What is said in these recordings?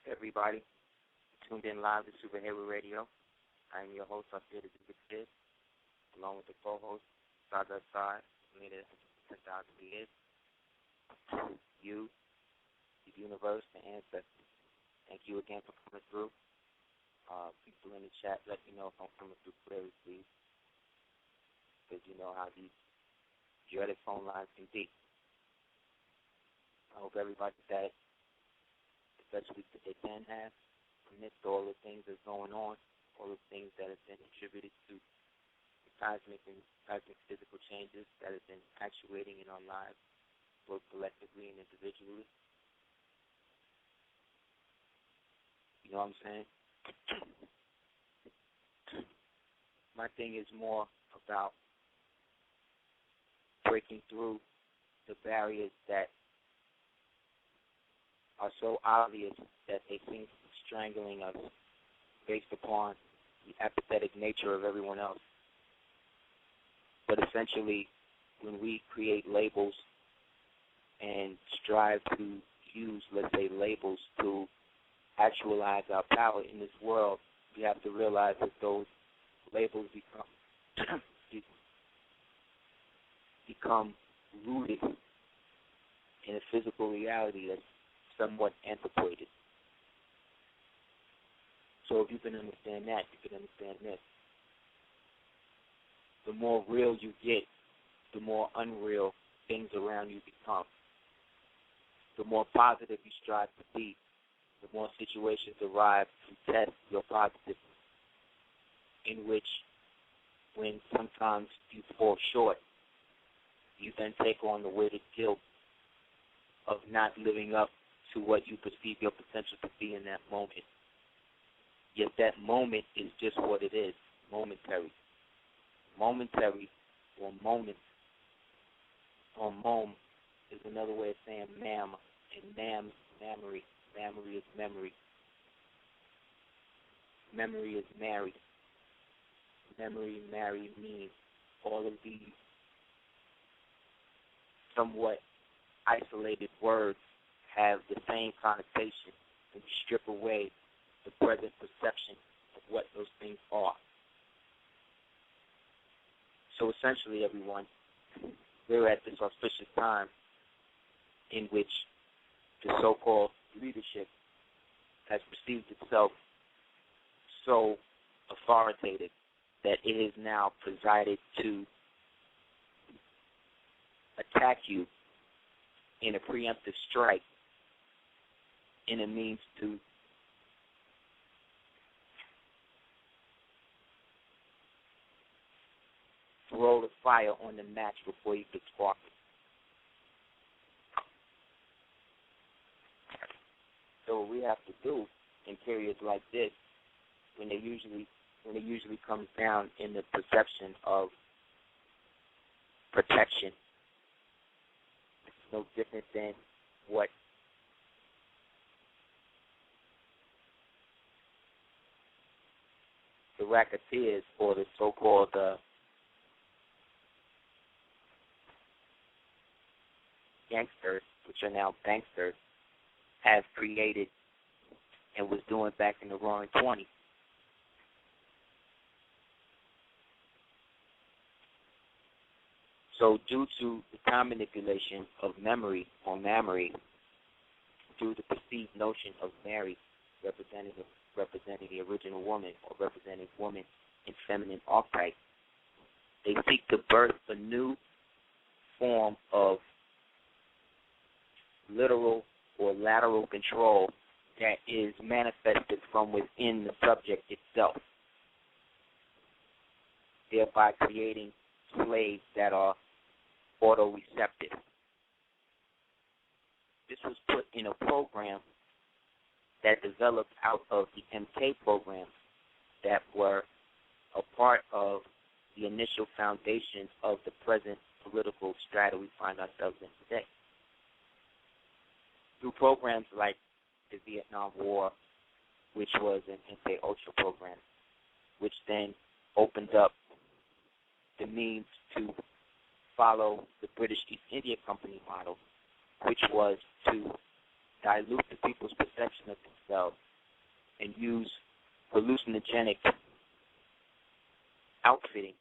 Everybody tuned in live to Super Heru Radio. I'm your host up here, the Big Kid, along with the co-host, side by side, leader 10,000 years, you, the universe, the ancestors. Thank you again for coming through. People in the chat, let me know if I'm coming through clearly, please, because you know how these dreaded phone lines can be. I hope everybody that the best week that they can have amidst all the things that's going on, all the things that have been attributed to the cosmic physical changes that have been actuating in our lives, both collectively and individually. You know what I'm saying? My thing is more about breaking through the barriers that are so obvious that they seem to be strangling us based upon the apathetic nature of everyone else. But essentially, when we create labels and strive to use, let's say, labels to actualize our power in this world, we have to realize that those labels become rooted in a physical reality that's somewhat antiquated. So if you can understand that, you can understand this. The more real you get, the more unreal things around you become. The more positive you strive to be, the more situations arrive to test your positiveness, in which when sometimes you fall short, you then take on the weighted guilt of not living up to what you perceive your potential to be in that moment. Yet that moment is just what it is, momentary. Momentary or moment or mom is another way of saying mam, and mam is memory. Memory is memory. Memory is married. Memory, married means all of these somewhat isolated words have the same connotation when you strip away the present perception of what those things are. So essentially, everyone, we're at this auspicious time in which the so-called leadership has perceived itself so authoritative that it is now presided to attack you in a preemptive strike in a means to throw the fire on the match before you get sparked. So what we have to do in periods like this, when it usually comes down in the perception of protection, it's no different than what the racketeers or the so-called gangsters, which are now banksters, have created and was doing back in the roaring 20s. So due to the time manipulation of memory or mammary, due to the perceived notion of Mary representing the original woman or representing woman in feminine archetype, they seek to birth a new form of literal or lateral control that is manifested from within the subject itself, thereby creating slaves that are autoreceptive. This was put in a program that developed out of the MK programs that were a part of the initial foundations of the present political strata we find ourselves in today. Through programs like the Vietnam War, which was an MK-Ultra program, which then opened up the means to follow the British East India Company model, which was to dilute the people's perception of themselves and use hallucinogenic outfitting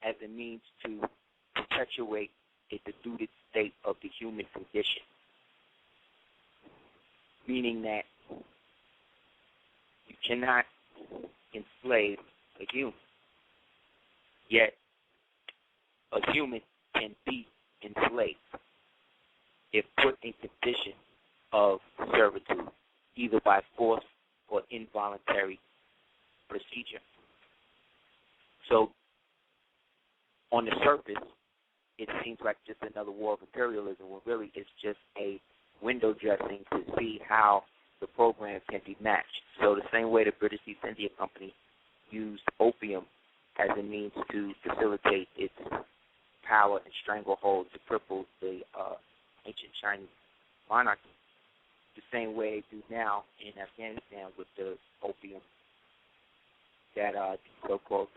as a means to perpetuate a deluded state of the human condition, meaning that you cannot enslave a human, yet a human can be enslaved if put in condition of servitude, either by force or involuntary procedure. So, on the surface, it seems like just another war of imperialism, when really it's just a window dressing to see how the program can be matched. So the same way the British East India Company used opium as a means to facilitate its power and stranglehold to cripple the ancient Chinese monarchy, the same way they do now in Afghanistan with the opium that the so-called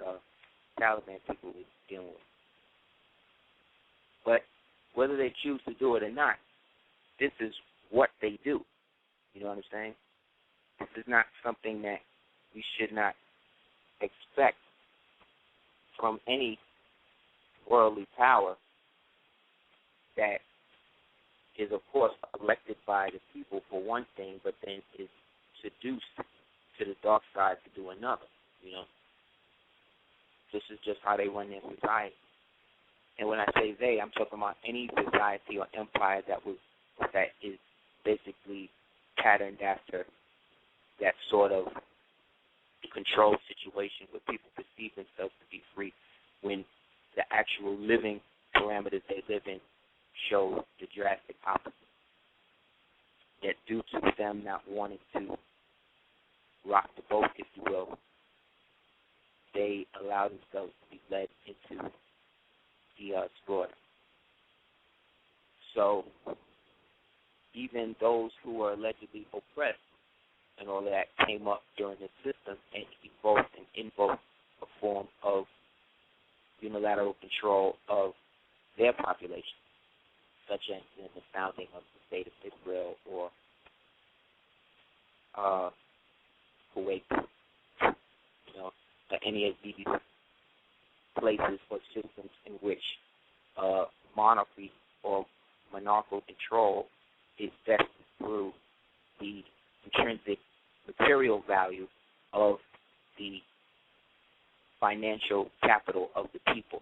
Taliban people are dealing with. But whether they choose to do it or not, this is what they do. You know what I'm saying? This is not something that we should not expect from any worldly power that is, of course, elected by the people for one thing, but then is seduced to the dark side to do another, you know? This is just how they run their society. And when I say they, I'm talking about any society or empire that is basically patterned after that sort of control situation where people perceive themselves to be free when the actual living parameters they live in show the drastic opposite. Yet due to them not wanting to rock the boat, if you will, they allow themselves to be led into the slaughter. So even those who were allegedly oppressed and all that came up during the system and evoked and invoked a form of unilateral control of their population, such as in the founding of the state of Israel or Kuwait, any of these places or systems in which monarchy or monarchical control is vested through the intrinsic material value of the financial capital of the people.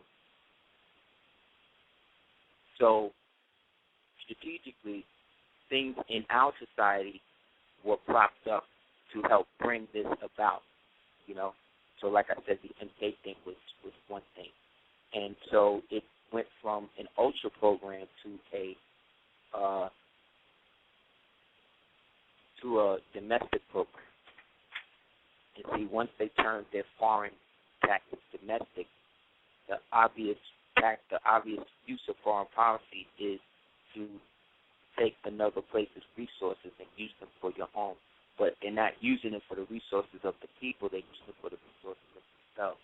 So, strategically, things in our society were propped up to help bring this about, you know. So, like I said, the MK thing was one thing. And so it went from an ultra program to a domestic program. And see, once they turned their foreign tactics domestic, the obvious use of foreign policy is to take another place's resources and use them for your own. But they're not using it for the resources of the people, they're using it for the resources of themselves.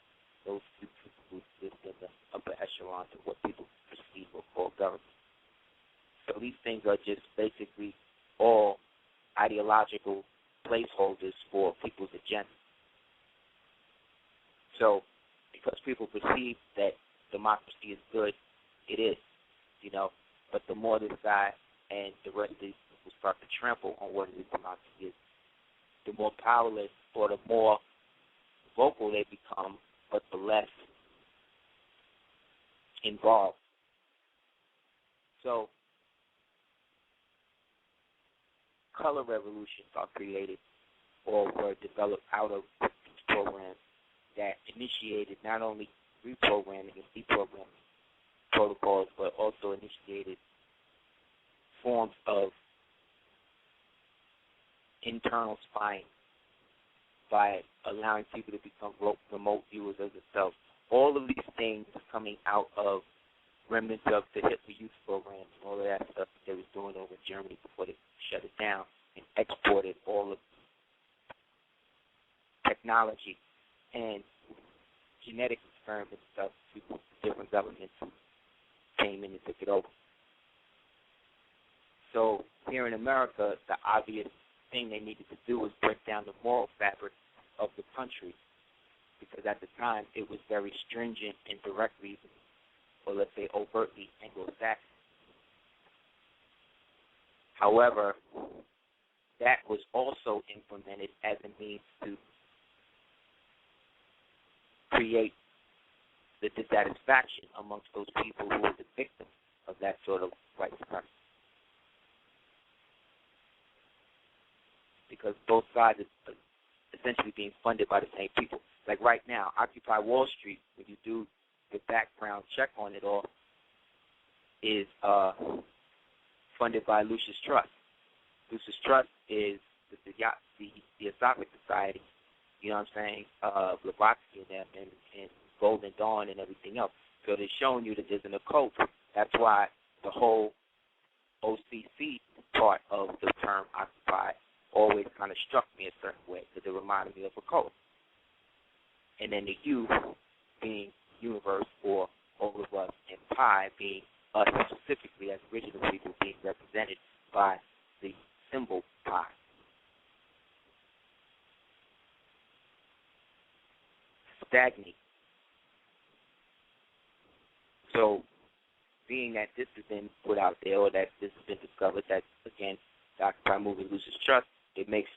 Those people who exist in the upper echelon of what people perceive or call government. So these things are just basically all ideological placeholders for people's agenda. So because people perceive that democracy is good, it is, you know. But the more this guy and the rest of these people start to trample on what it is democracy is, the more powerless or the more vocal they become, but the less involved. So color revolutions are created or were developed out of these programs that initiated not only reprogramming and deprogramming protocols, but also initiated forms of internal spying by allowing people to become remote viewers of themselves. All of these things coming out of remnants of the Hitler Youth Program and all of that stuff that they was doing over in Germany before they shut it down and exported all of technology and genetic experiment stuff to different governments who came in and took it over. So here in America, the obvious thing they needed to do was break down the moral fabric of the country, because at the time it was very stringent and directly, or let's say overtly, Anglo-Saxon. However, that was also implemented as a means to create the dissatisfaction amongst those people who were the victims of that sort of white supremacy. Because both sides are essentially being funded by the same people. Like right now, Occupy Wall Street, when you do the background check on it all, is funded by Lucius Trust. Lucius Trust is the Theosophic Society, you know what I'm saying, Blavatsky and them, and Golden Dawn and everything else. So they're showing you that there's an occult. That's why the whole OCC part of the term Occupy always kind of struck me a certain way, because it reminded me of a cult. And then the U being universe, or all of us, and Pi being us specifically as original people being represented by the symbol Pi. Stagnate. So, being that this has been put out there, or that this has been discovered, that, again, the Occupy movement loses trust, it makes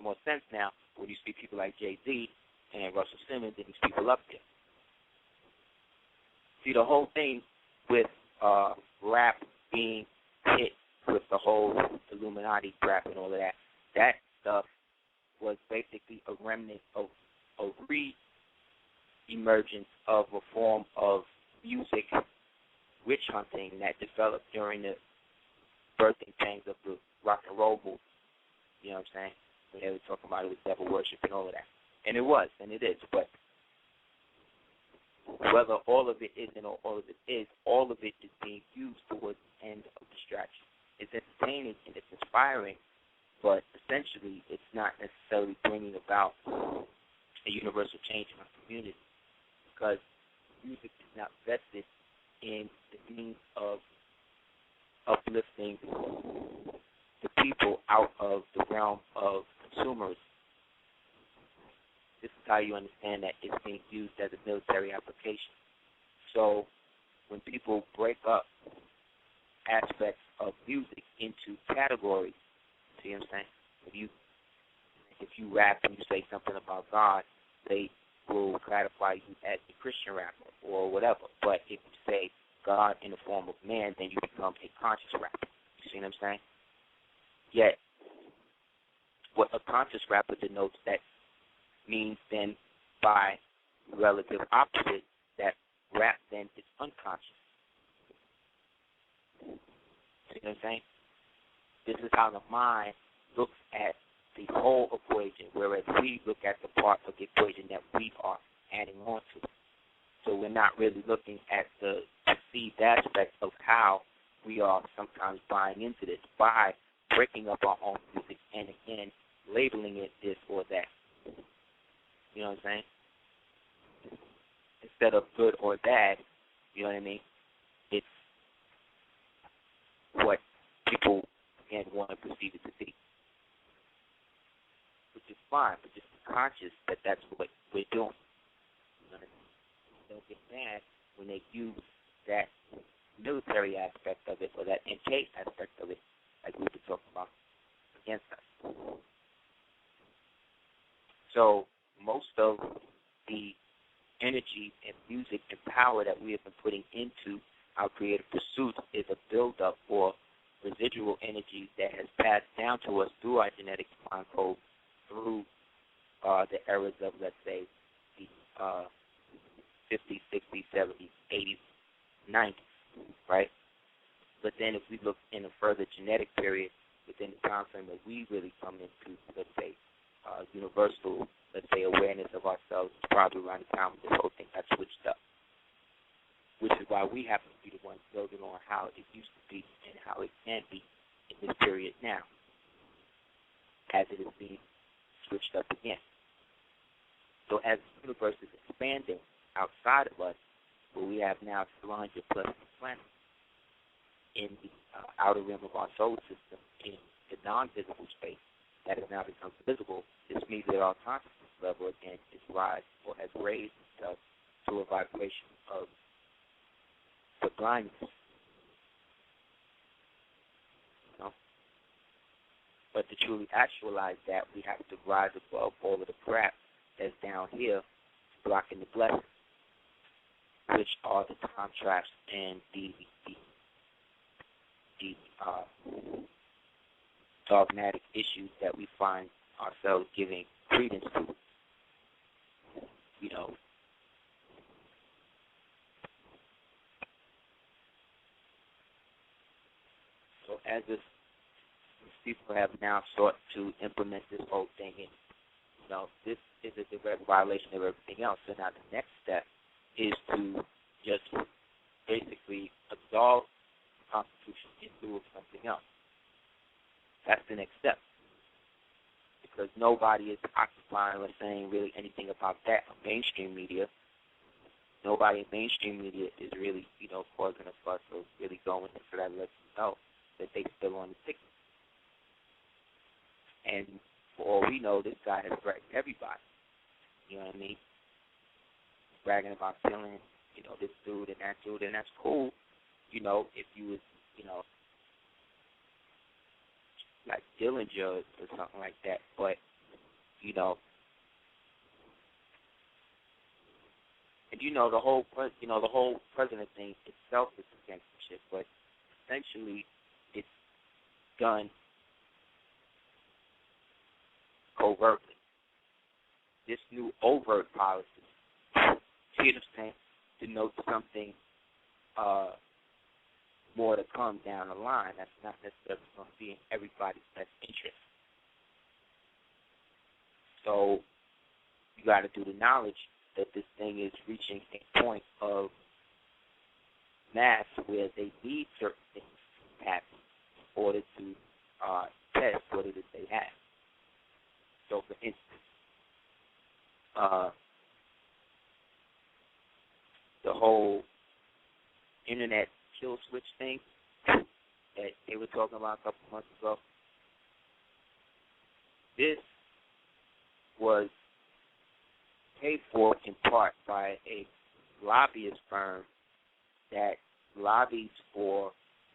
more sense now when you see people like Jay-Z and Russell Simmons and these people up there. See, the whole thing with rap being hit with the whole Illuminati crap and all of that, that stuff was basically a remnant of a re-emergence of a form of music witch hunting that developed during the birthing pangs of the rock and roll movement. You know what I'm saying? When they were talking about it was devil worship and all of that. And it was, and it is. But whether all of it isn't or all of it is, all of it is being used towards the end of distraction. It's entertaining and it's inspiring, but essentially it's not necessarily bringing about a universal change in our community, because music is not vested in the means of uplifting the people out of the realm of consumerism. This is how you understand that it's being used as a military application. So when people break up aspects of music into categories, see what I'm saying? If you rap and you say something about God, they will classify you as a Christian rapper or whatever. But if you say God in the form of man, then you become a conscious rapper. You see what I'm saying? Yet, what a conscious rapper denotes, that means then by relative opposite that rap then is unconscious. See what I'm saying? This is how the mind looks at the whole equation, whereas we look at the part of the equation that we are adding on to. So we're not really looking at the perceived aspect of how we are sometimes buying into this by breaking up our own music and, again, labeling it this or that. You know what I'm saying? Instead of good or bad, you know what I mean? It's what people, again, want to perceive it to be. Which is fine, but just be conscious that that's what we're doing. You know what I mean? Don't get mad when they use that military aspect of it or that NK aspect of it, like we've been talking about, against us. So most of the energy and music and power that we have been putting into our creative pursuits is a buildup or residual energy that has passed down to us through our genetic mind code, through the eras of, let's say, the 50s, 60s, 70s, 80s, 90s, right? But then if we look in a further genetic period within the time frame that we really come into, let's say, universal, let's say, awareness of ourselves, probably around the time this whole thing got switched up, which is why we happen to be the ones building on how it used to be and how it can be in this period now, as it is being switched up again. So as the universe is expanding outside of us, where we have now 400 plus planets, in the outer rim of our solar system, in the non-visible space that has now become visible. This means that our consciousness level again is rise or has raised itself to a vibration of the blindness. You know? But to truly actualize that, we have to rise above all of the crap that's down here blocking the blessing, which are the contrasts and the dogmatic issues that we find ourselves giving credence to. You know, so as this people have now sought to implement this whole thing, and you know, this is a direct violation of everything else. So now the next step is to just basically absolve the Constitution in lieu of something else. That's the next step. Because nobody is occupying or saying really anything about that on mainstream media. Nobody in mainstream media is really, you know, causing a fuss or really going in for that, lets you know that they still on the ticket. And for all we know, this guy has threatened everybody. You know what I mean? Bragging about killing, you know, this dude, and that's cool, you know, if you was, you know, like Dillinger or something like that. But, you know, and you know the whole president thing itself is some gangster shit, but essentially it's done covertly. This new overt policy, see what I'm saying, denotes something more to come down the line. That's not necessarily going to be in everybody's best interest. So you got to do the knowledge that this thing is reaching a point of mass where they need certain things to happen in order to test what it is they have. So, for instance, the whole internet kill switch thing that they were talking about a couple months ago, this was paid for in part by a lobbyist firm that lobbies for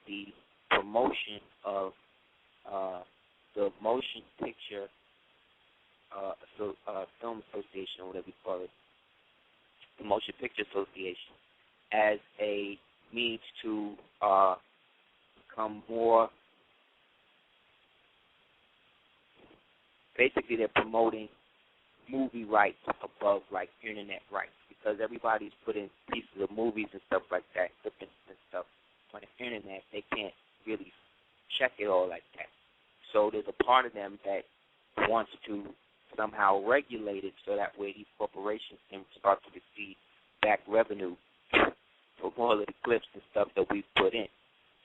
the promotion of the Motion Picture Film Association, or whatever you call it, the Motion Picture Association, as a means to become more. Basically, they're promoting movie rights above like internet rights, because everybody's putting pieces of movies and stuff like that, clippings and stuff on the internet. They can't really check it all like that. So there's a part of them that wants to somehow regulate it so that way these corporations can start to receive back revenue for all of the clips and stuff that we put in.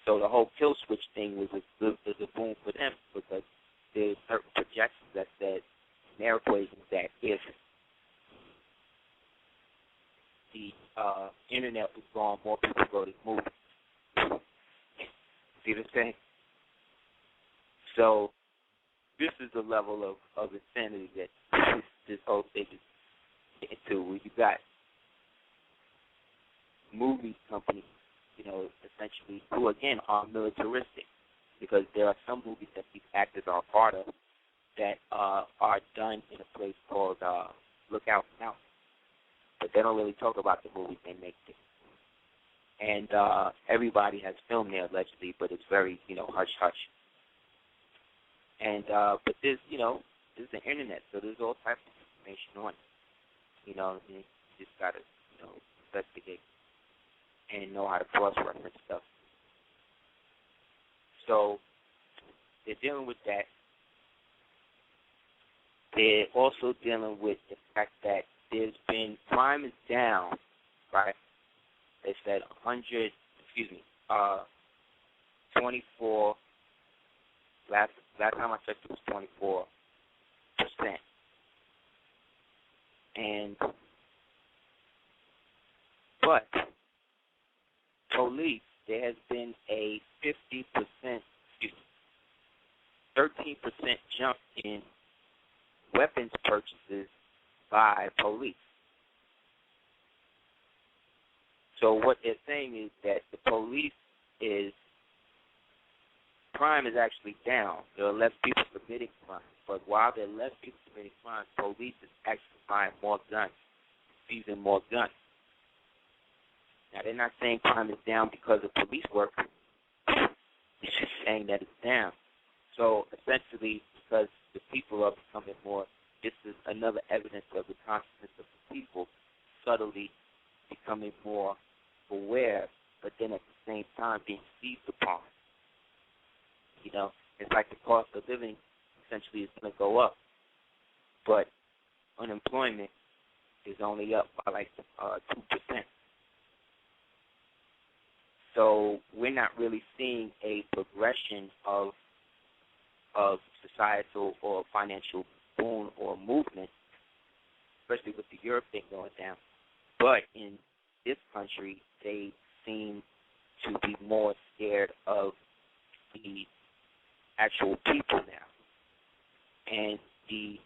So the whole kill switch thing was a boom for them, because there's certain projections that said in their equations that if the internet was gone, more people go to movies. See what I'm saying? So this is the level of insanity that this whole thing is into, where you got movie companies, you know, essentially, who again are militaristic, because there are some movies that these actors are a part of that are done in a place called Lookout Mountain, but they don't really talk about the movies they make there. And everybody has filmed there allegedly, but it's very, you know, hush hush. And but there's, you know, there's the internet, so there's all types of information on it. You know, you just gotta, you know, investigate and know how to cross-reference stuff. So they're dealing with that. They're also dealing with the fact that there's been, crime is down, right? They said 24, last time I checked it was 24%. But police, there has been a 13% jump in weapons purchases by police. So what they're saying is that the police crime is actually down. There are less people committing crime. But while there are less people committing crime, police is actually buying more guns, seizing more guns. Now, they're not saying crime is down because of police work. It's just saying that it's down. So essentially, because the people are becoming more, this is another evidence of the consciousness of the people subtly becoming more aware, but then at the same time being seized upon. You know, it's like the cost of living essentially is going to go up, but unemployment is only up by like 2%. So we're not really seeing a progression of societal or financial boom or movement, especially with the Europe thing going down. But in this country, they seem to be more scared of the actual people now. And the,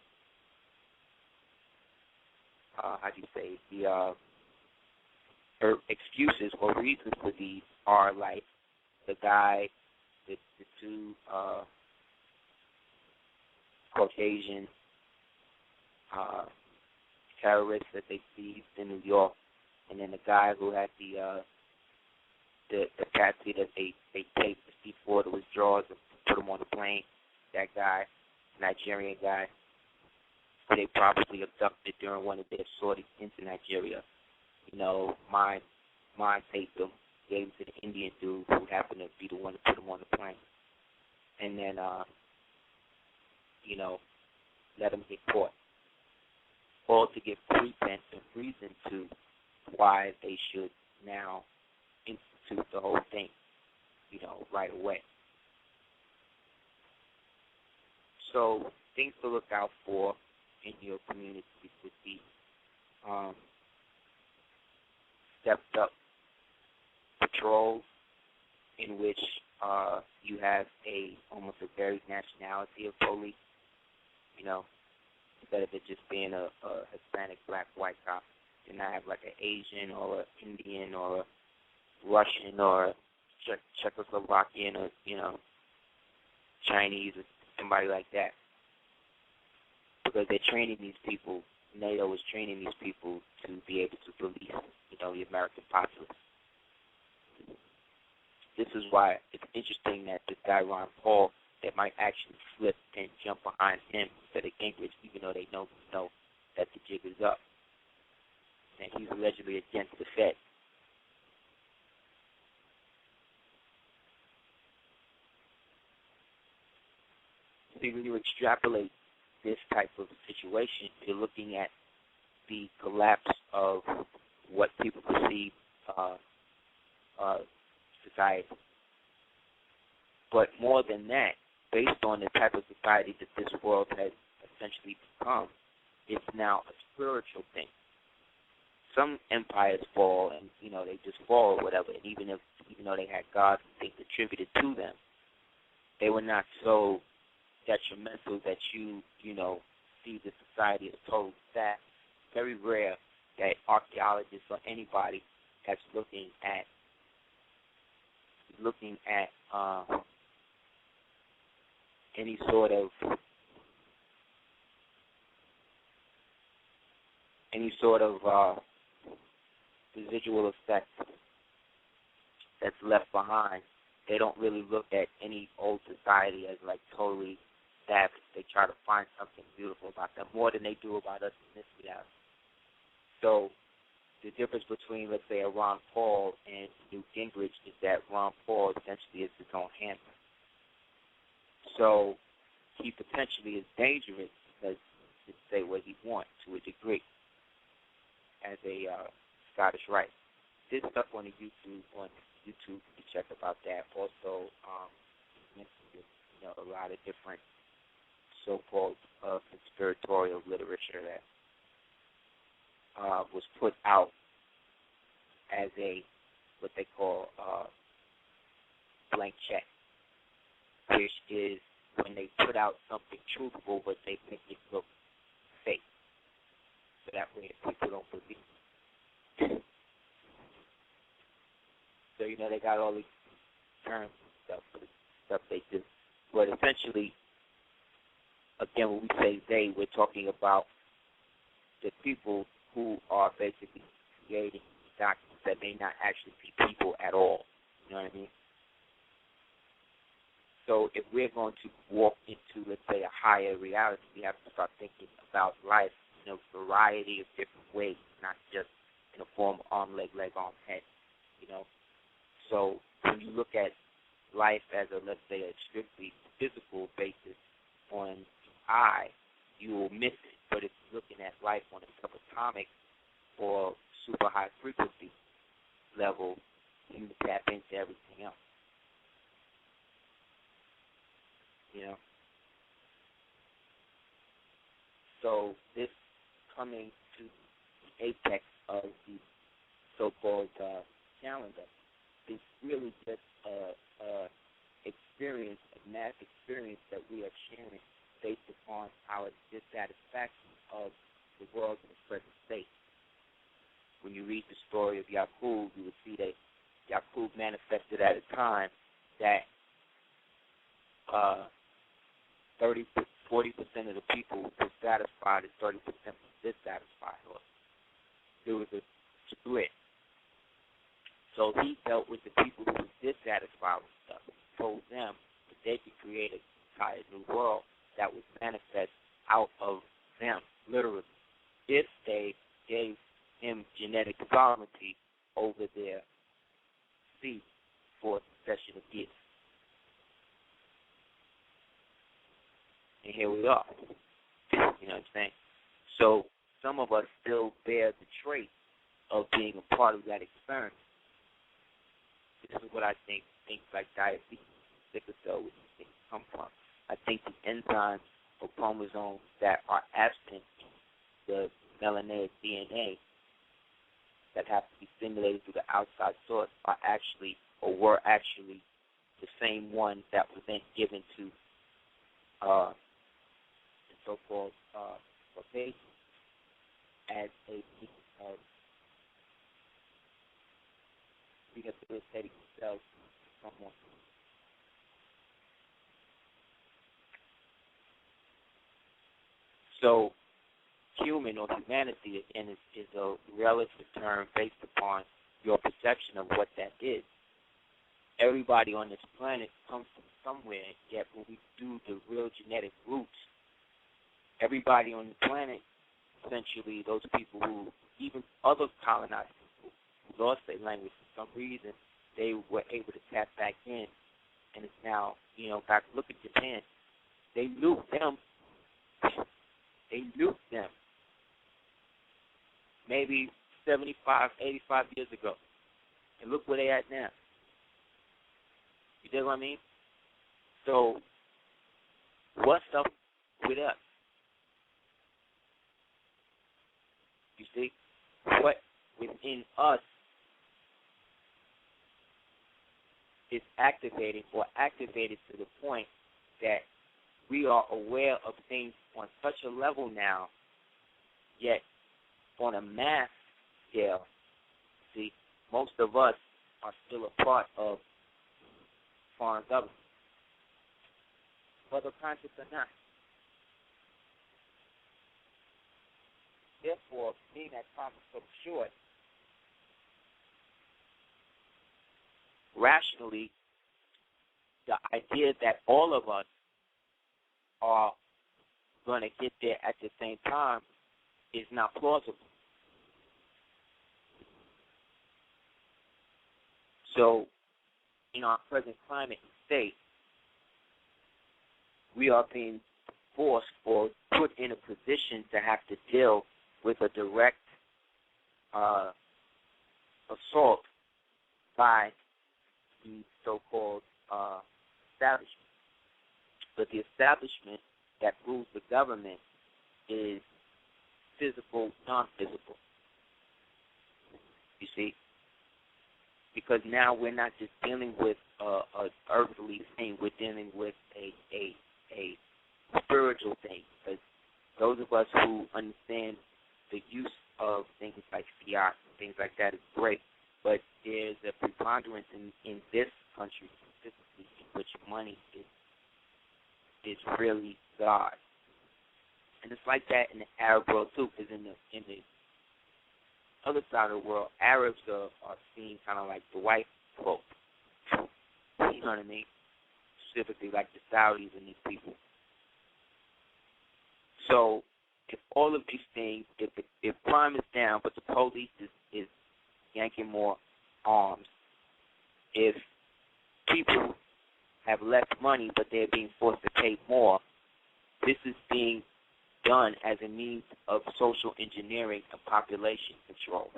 excuses or reasons for these are like the two Caucasian terrorists that they seized in New York, and then the guy who had the patsy that they taped the C4 to his drawers and put him on the plane. That guy, Nigerian guy, they probably abducted during one of their sorties into Nigeria. You know, mine taped him, gave him to the Indian dude who happened to be the one to put him on the plane. And then, let him get caught. All to give pretense and reason to why they should now institute the whole thing, right away. So things to look out for in your community would be stepped up patrols in which you have almost a varied nationality of police, instead of it just being a Hispanic, black, white cop. And I have like an Asian or an Indian or a Russian or a Czechoslovakian or, Chinese or somebody like that. Because they're training these people, NATO is training these people to be able to police, the American populace. This is why it's interesting that this guy, Ron Paul, that might actually flip and jump behind him instead of Gingrich, even though they know that the jig is up. And he's allegedly against the Fed. See, when you extrapolate this type of situation, you're looking at the collapse of what people perceive society. But more than that, based on the type of society that this world has essentially become, it's now a spiritual thing. Some empires fall, and they just fall or whatever. And even though they had gods and things attributed to them, they were not so detrimental that you see the society as total that. Very rare that archaeologists or anybody that's looking at any sort of residual effect that's left behind. They don't really look at any old society as like totally savage. They try to find something beautiful about them more than they do about us in this reality. So the difference between, let's say, a Ron Paul and Newt Gingrich is that Ron Paul essentially is his own handler. So he potentially is dangerous because he can say what he wants to a degree as a Scottish Rite. There's stuff on YouTube. You can check about that. Also, a lot of different so-called conspiratorial literature that was put out as what they call blank check, which is when they put out something truthful, but they make it look fake. So that way people don't believe. So, they got all these terms and stuff they do. But essentially, again, when we say they, we're talking about the people who are basically creating documents that may not actually be people at all. You know what I mean? So if we're going to walk into, let's say, a higher reality, we have to start thinking about life in a variety of different ways, not just in the form of arm, leg, arm, head. So when you look at life as let's say, a strictly physical basis on the eye, you will miss it. But if you're looking at life on a subatomic or super high frequency level, you tap into everything else. So this coming to the apex of the so-called calendar is really just a experience, a mass experience that we are sharing based upon our dissatisfaction of the world in its present state. When you read the story of Yaqub, you will see that Yaqub manifested at a time that 40% of the people were satisfied and 30% were dissatisfied. Or there was a split. So he dealt with the people who were dissatisfied with stuff. He told them that they could create an entire new world that would manifest out of them, literally, if they gave him genetic sovereignty over their seed for succession of gifts. And here we are. You know what I'm saying? So some of us still bear the trait of being a part of that experiment. This is what I think things like diabetes, sickle cell, where these things come from. I think the enzymes or chromosomes that are absent in the melanaic DNA that have to be stimulated through the outside source are actually, or were actually, the same ones that were then given to the so-called baby as a means of rehabilitating themselves from someone. So human or humanity, again, is a relative term based upon your perception of what that is. Everybody on this planet comes from somewhere, yet when we do the real genetic roots, everybody on the planet, essentially those people who, even other colonized people who lost their language for some reason, they were able to tap back in, and it's now, back, look at Japan. They nuked them. They nuked them maybe 75, 85 years ago. And look where they at now. You dig what I mean? So, what's up with us? You see? What within us is activated to the point that we are aware of things on such a level now, yet on a mass scale, see, most of us are still a part of foreign government, whether conscious or not. Therefore, being that time is so short, rationally, the idea that all of us are going to get there at the same time is not plausible. So, in our present climate and state, we are being forced or put in a position to have to deal with a direct assault by the so-called establishment. But the establishment that rules the government is physical, non-physical. You see? Because now we're not just dealing with a a earthly thing. We're dealing with a spiritual thing. Because those of us who understand the use of things like fiat and things like that is great. But there's a preponderance in this country specifically in which money is really God. And it's like that in the Arab world too, because in the other side of the world, Arabs are seen kind of like the white folk. You know what I mean? Specifically like the Saudis and these people. So if all of these things, if crime is down, but the police is yanking more arms, if people have less money but they're being forced to pay more, this is being done as a means of social engineering and population control,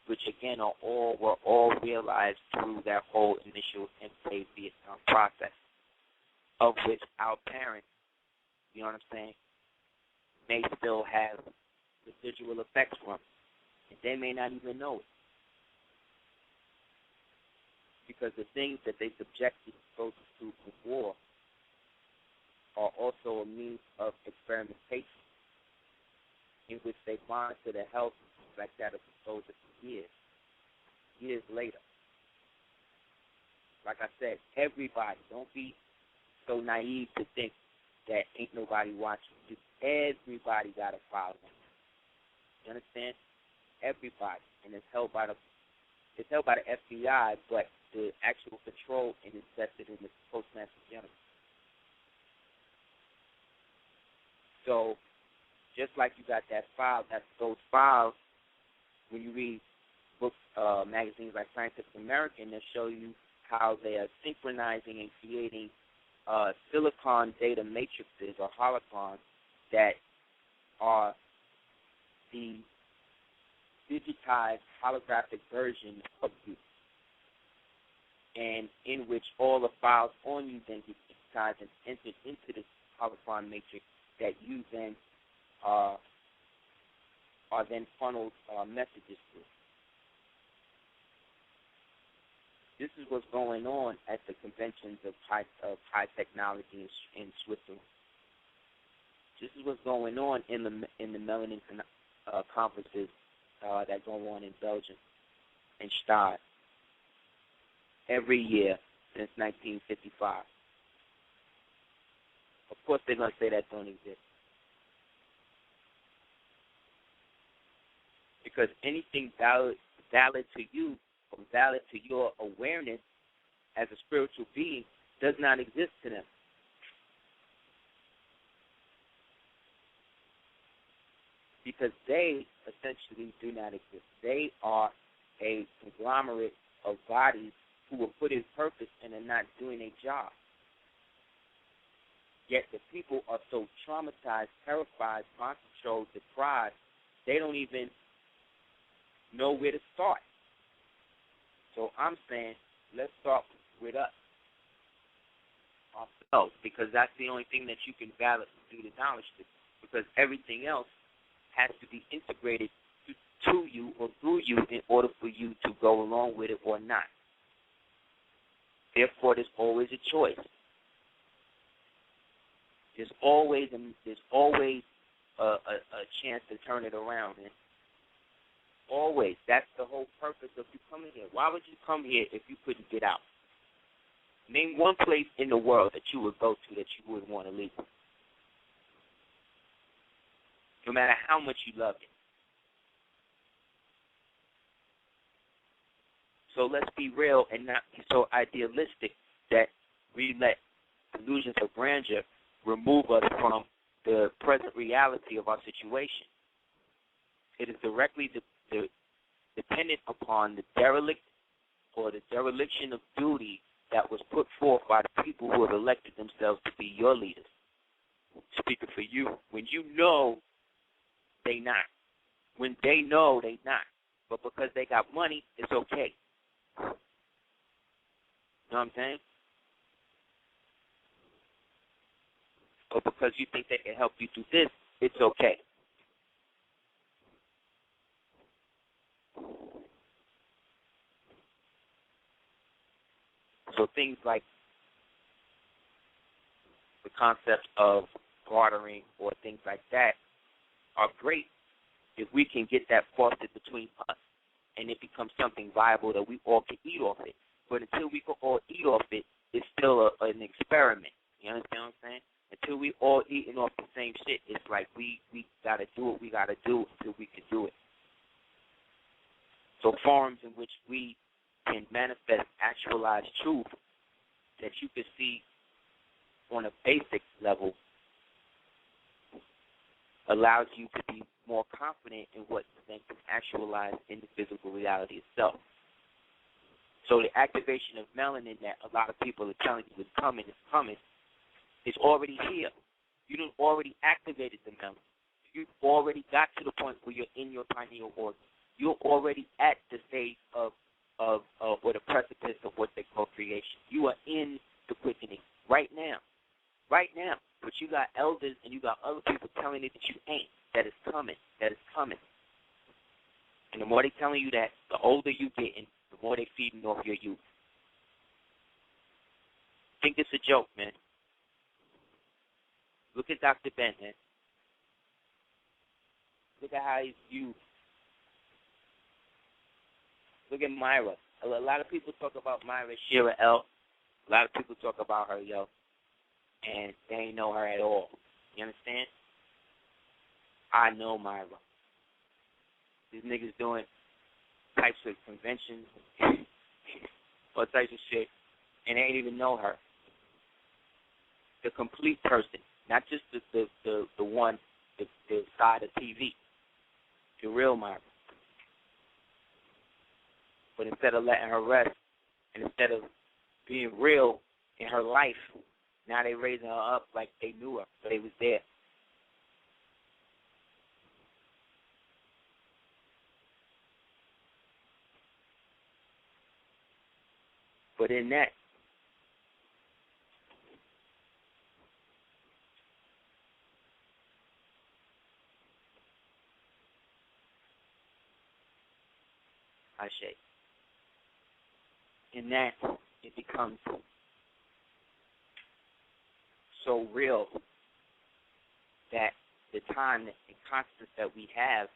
which again were all realized through that whole initial enslaved Vietnam process, of which our parents, you know what I'm saying, may still have residual effects from, and they may not even know it. Because the things that they subjected soldiers to for war are also a means of experimentation in which they monitor the health and things like that of the soldiers for years later. Like I said, everybody, don't be so naive to think that ain't nobody watching. Just everybody got a file. You understand? Everybody, and it's held by the FBI, but the actual control is vested in the Postmaster General. So, just like you got that file, those files, when you read books, magazines like Scientific American, they'll show you how they are synchronizing and creating silicon data matrices or holograms that are the digitized holographic version of you, and in which all the files on you then get digitized and entered into this hologram matrix that you then are then funneled messages through. This is what's going on at the conventions of high technology in Switzerland. This is what's going on in the melanin conferences that go on in Belgium and Stade every year since 1955. Of course, they're going to say that don't exist. Because anything valid to you or valid to your awareness as a spiritual being does not exist to them. Because they essentially do not exist. They are a conglomerate of bodies who were put in purpose and are not doing a job. Yet the people are so traumatized, terrified, mind-controlled, deprived, they don't even know where to start. So I'm saying, let's start with us, ourselves, because that's the only thing that you can validly do the knowledge to. Because everything else has to be integrated to you or through you in order for you to go along with it or not. Therefore, there's always a choice. There's always a chance to turn it around. And always. That's the whole purpose of you coming here. Why would you come here if you couldn't get out? Name one place in the world that you would go to that you wouldn't want to leave. No matter how much you love it. So let's be real and not be so idealistic that we let illusions of grandeur remove us from the present reality of our situation. It is directly dependent upon the derelict or the dereliction of duty that was put forth by the people who have elected themselves to be your leaders. Speaking for you, when you know, they not. When they know, they not. But because they got money, it's okay. You know what I'm saying? Or because you think they can help you do this, it's okay. So things like the concept of bartering or things like that are great if we can get that fostered between us and it becomes something viable that we all can eat off it. But until we can all eat off it, it's still an experiment. You understand what I'm saying? Until we all eating off the same shit, it's like we got to do what we got to do until we can do it. So forums in which we can manifest actualized truth that you can see on a basic level allows you to be more confident in what then can actualize in the physical reality itself. So the activation of melanin that a lot of people are telling you is coming, it's already here. You done already activated the melanin. You've already got to the point where you're in your pineal organ. You're already at the stage of or the precipice of what they call creation. You are in the quickening right now. Right now. But you got elders and you got other people telling you that you ain't, that it's coming, that it's coming. And the more they telling you that, the older you getting, the more they feeding off your youth. Think it's a joke, man. Look at Dr. Ben, man. Look at how he's used. Look at Myra. A lot of people talk about Myra Shira L. A lot of people talk about her, yo. And they ain't know her at all. You understand? I know Myra. These niggas doing types of conventions, all types of shit, and they ain't even know her. The complete person, not just the one, the side of TV. The real Myra. But instead of letting her rest, and instead of being real in her life, now they raising her up like they knew her, but they was there. But in that, in that, it becomes so real that the time and consciousness that we have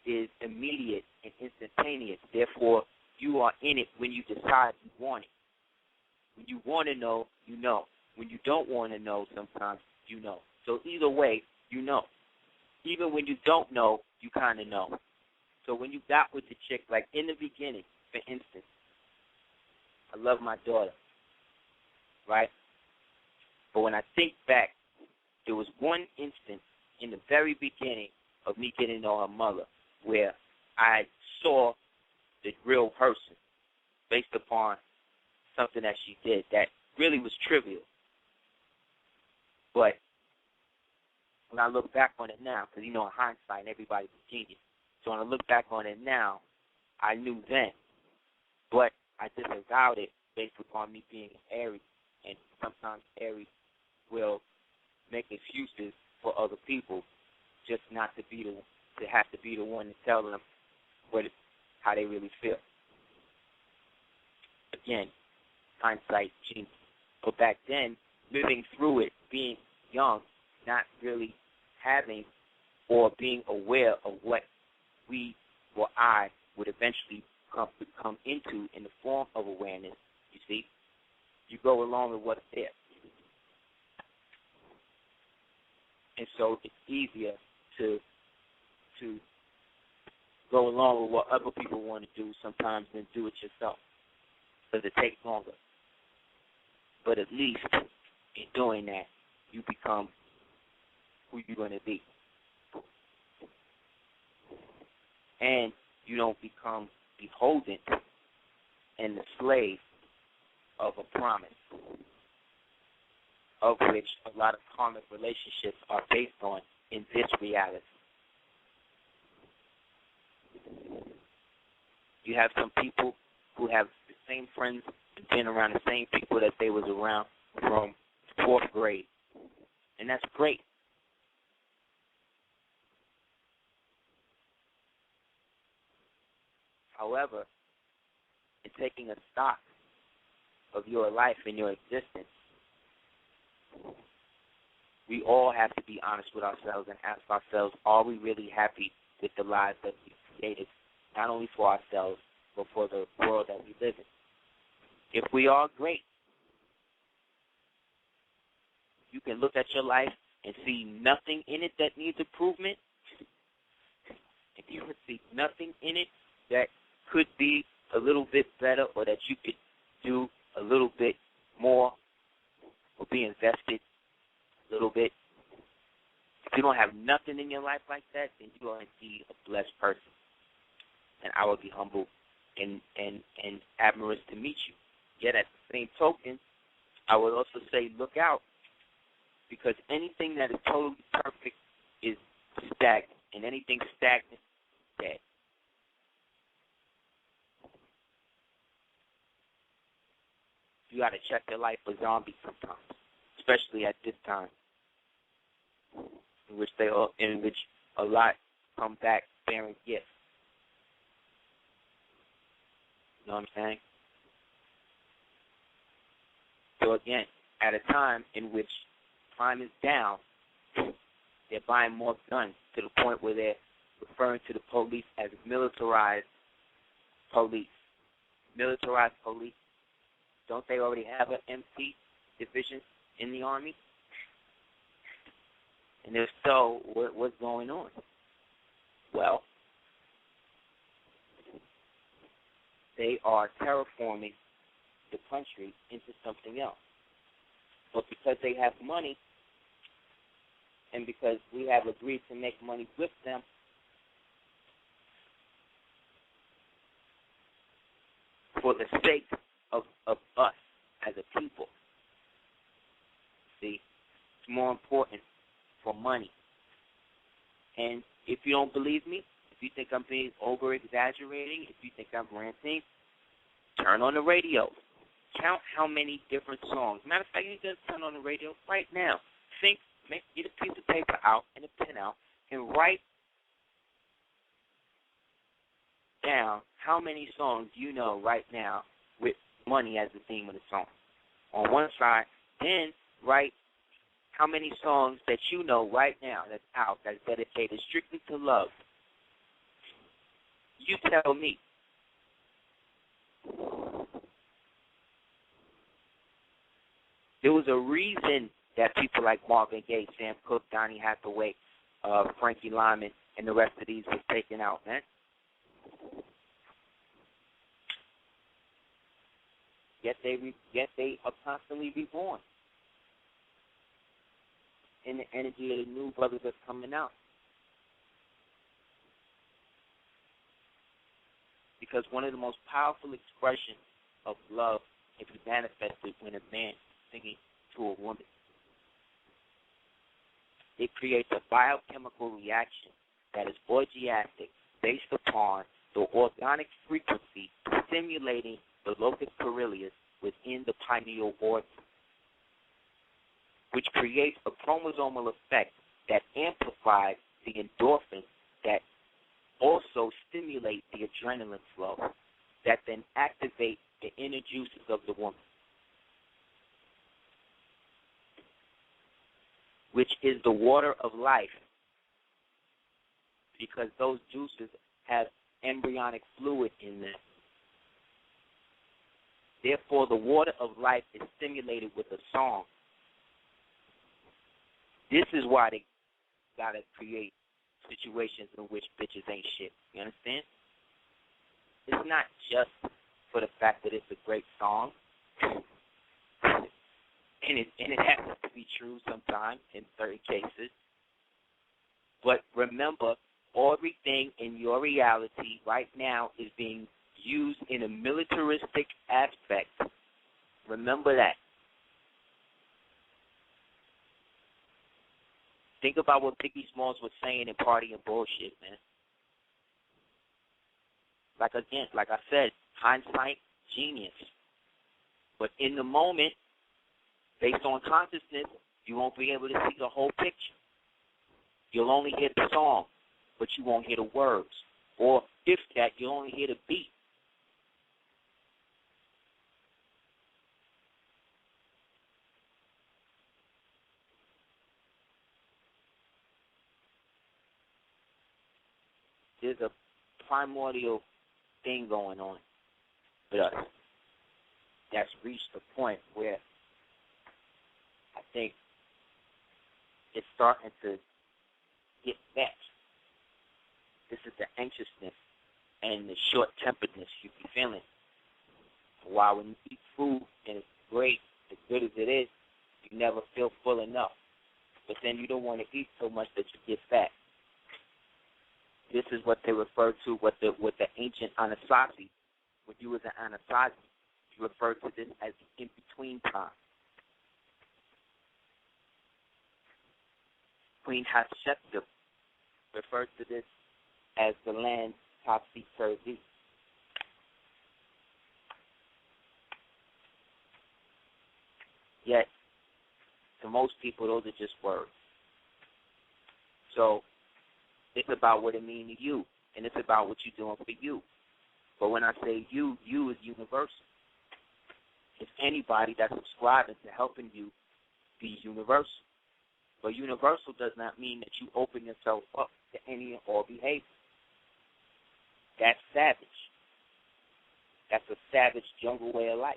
is immediate and instantaneous. Therefore, you are in it when you decide you want it. When you want to know, you know. When you don't want to know, sometimes you know. So either way, you know. Even when you don't know, you kind of know. So when you got with the chick, like in the beginning, for instance, I love my daughter, right? But when I think back, there was one instance in the very beginning of me getting to know her mother where I saw the real person based upon something that she did that really was trivial. But when I look back on it now, because, you know, in hindsight, everybody's a genius. So when I look back on it now, I knew then. But I disavowed it based upon me being an Aries. And sometimes Aries will make excuses for other people just not to be to have to be the one to tell them how they really feel. Again, hindsight, genius. But back then, living through it, being young, not really having or being aware of what we or I would eventually come into in the form of awareness, you see, you go along with what's there. And so it's easier to go along with what other people want to do sometimes than do it yourself, because it takes longer. But at least in doing that, you become who you're going to be. And you don't become beholden and the slave of a promise, of which a lot of karmic relationships are based on in this reality. You have some people who have the same friends and been around the same people that they was around from 4th grade. And that's great. However, in taking a stock of your life and your existence, we all have to be honest with ourselves and ask ourselves, are we really happy with the lives that we created, not only for ourselves, but for the world that we live in? If we are, great. You can look at your life and see nothing in it that needs improvement. If you can see nothing in it that could be a little bit better or that you could do a little bit more or be invested a little bit, if you don't have nothing in your life like that, then you are indeed a blessed person. And I will be humbled and admirous to meet you. Yet at the same token, I would also say look out, because anything that is totally perfect is stagnant, and anything stagnant is dead. You got to check your life for zombies sometimes, especially at this time, in which a lot come back bearing gifts. You know what I'm saying? So again, at a time in which crime is down, they're buying more guns to the point where they're referring to the police as militarized police. Militarized police. Don't they already have an MP division in the Army? And if so, what's going on? Well, they are terraforming the country into something else. But because they have money, and because we have agreed to make money with them, for the sake of us as a people, see, it's more important for money. And if you don't believe me, if you think I'm being over-exaggerating, if you think I'm ranting, turn on the radio. Count how many different songs. Matter of fact, you just turn on the radio right now. Get a piece of paper out and a pen out and write down how many songs you know right now with money as the theme of the song. On one side, then write how many songs that you know right now that's out, that's dedicated strictly to love. You tell me. There was a reason that people like Marvin Gaye, Sam Cooke, Donny Hathaway, Frankie Lyman, and the rest of these was taken out, man. Yet they are constantly reborn in the energy of the new brothers that's coming out. Because one of the most powerful expressions of love can be manifested when a man is singing to a woman. It creates a biochemical reaction that is orgiastic based upon the organic frequency stimulating the locus coeruleus within the pineal organ, which creates a chromosomal effect that amplifies the endorphins that also stimulate the adrenaline flow that then activate the inner juices of the woman, which is the water of life, because those juices have embryonic fluid in them. Therefore, the water of life is stimulated with a song. This is why they got to create situations in which bitches ain't shit. You understand? It's not just for the fact that it's a great song. And it happens to be true sometimes in certain cases. But remember, everything in your reality right now is being used in a militaristic aspect. Remember that. Think about what Biggie Smalls was saying in Party and Bullshit, man. Like I said, hindsight, genius. But in the moment, based on consciousness, you won't be able to see the whole picture. You'll only hear the song, but you won't hear the words. Or if that, you'll only hear the beat. there's a primordial thing going on with us that's reached a point where I think it's starting to get vexed. This is the anxiousness and the short-temperedness you be feeling. While when you eat food and it's great, as good as it is, you never feel full enough. But then you don't want to eat so much that you get fat. This is what they refer to with the ancient Anasazi. When you was an Anasazi, you refer to this as the in-between time. Queen Hatshepsut refers to this as the land topsy-turvy. Yet, to most people, those are just words. So, it's about what it means to you, and it's about what you're doing for you. But when I say you is universal. It's anybody that's subscribing to helping you be universal. But universal does not mean that you open yourself up to any and all behavior. That's savage. That's a savage jungle way of life.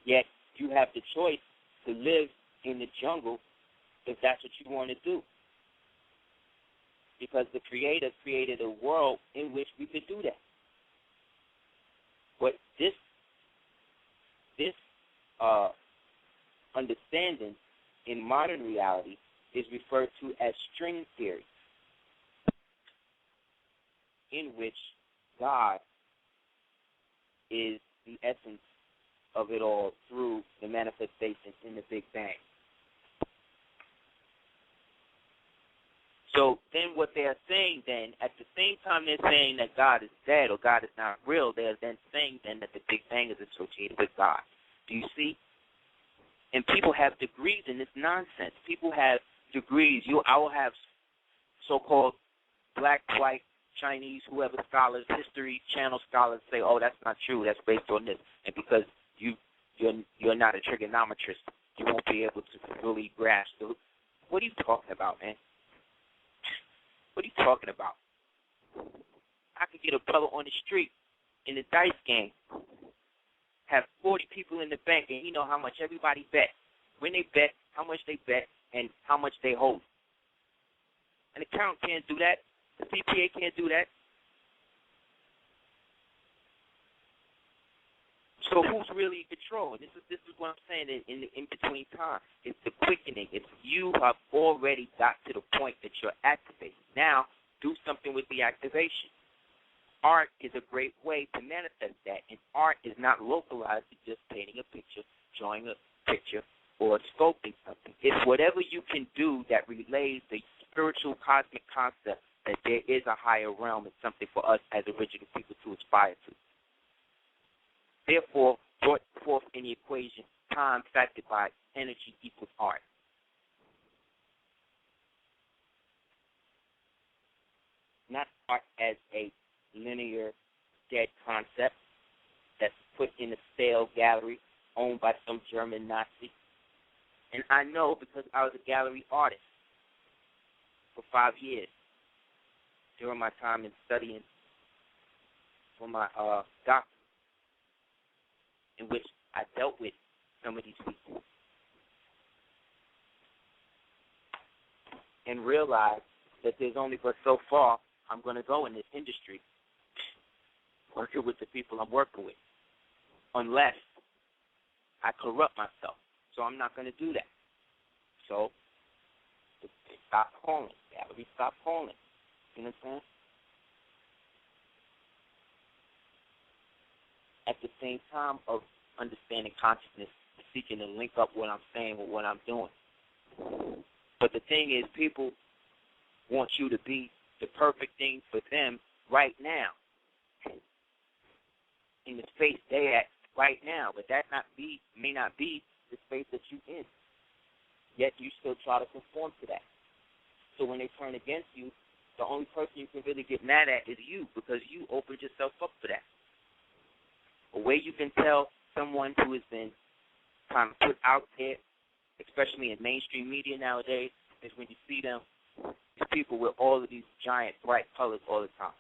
Yet you have the choice to live in the jungle if that's what you want to do. Because the Creator created a world in which we could do that. But this understanding in modern reality is referred to as string theory, in which God is the essence of it all through the manifestation in the Big Bang. So then what they are saying then, at the same time they're saying that God is dead or God is not real, they are then saying then that the Big Bang is associated with God. Do you see? And people have degrees in this nonsense. People have degrees. I will have so-called black, white, Chinese, whoever scholars, history channel scholars say, oh, that's not true. That's based on this. And because you're not a trigonometrist, you won't be able to really grasp it. What are you talking about, man? What are you talking about? I could get a brother on the street in the dice game, have 40 people in the bank, and you know how much everybody bet, when they bet, how much they bet, and how much they hold. An accountant can't do that. The CPA can't do that. So who's really in control? This is what I'm saying in the in-between time. It's the quickening. It's you have already got to the point that you're activated. Now, do something with the activation. Art is a great way to manifest that, and art is not localized to just painting a picture, drawing a picture, or sculpting something. It's whatever you can do that relays the spiritual cosmic concept that there is a higher realm and something for us as original people to aspire to. Therefore, brought forth in the equation, time factored by energy equals art. Not art as a linear, dead concept that's put in a stale gallery owned by some German Nazi. And I know because I was a gallery artist for 5 years during my time in studying for my doctorate, in which I dealt with some of these people and realized that there's only but so far I'm going to go in this industry working with the people I'm working with unless I corrupt myself. So I'm not going to do that. So stop calling. Gallery, stop calling. You know what I'm saying? At the same time of understanding consciousness, seeking to link up what I'm saying with what I'm doing. But the thing is, people want you to be the perfect thing for them right now, in the space they at right now. But that may not be the space that you in. Yet you still try to conform to that. So when they turn against you, the only person you can really get mad at is you, because you opened yourself up for that. A way you can tell someone who has been kind of put out there, especially in mainstream media nowadays, is when you see them These people with all of these giant, bright colors all the time.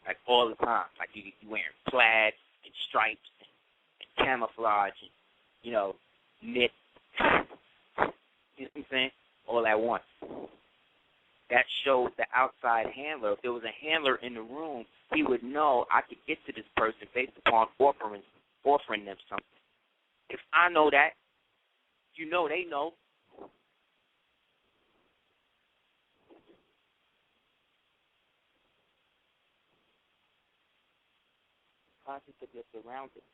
Like, all the time. Like, you wearing plaid and stripes and camouflage and, knit. You know what I'm saying? All at once. That shows the outside handler. If there was a handler in the room, he would know I could get to this person based upon offering them something. If I know that, they know. Conscious of your surroundings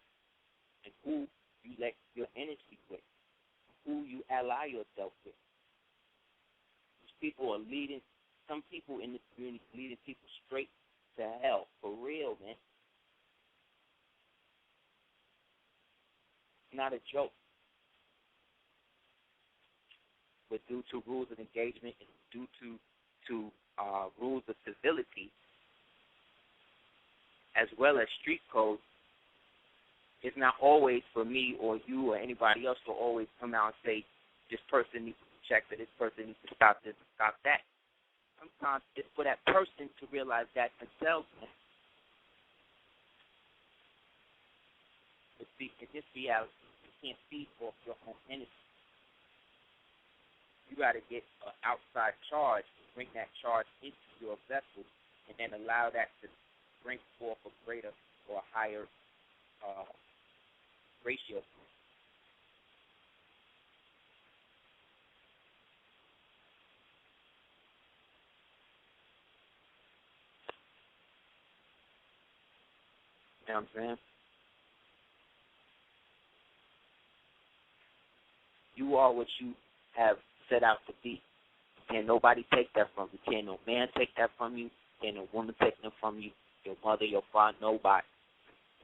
and who you let your energy with, who you ally yourself with. People are leading, some people in the community leading people straight to hell, for real, man. Not a joke. But due to rules of engagement and due to rules of civility, as well as street code, it's not always for me or you or anybody else to always come out and say, this person needs to check that, this person needs to stop this and stop that. Sometimes it's for that person to realize that themselves. But see, in this reality, you can't feed off your own energy. You got to get an outside charge, bring that charge into your vessel, and then allow that to bring forth a greater or higher ratio. You know what I'm saying? You are what you have set out to be. Can't nobody take that from you. Can't no man take that from you. Can't no woman take them from you. Your mother, your father, nobody.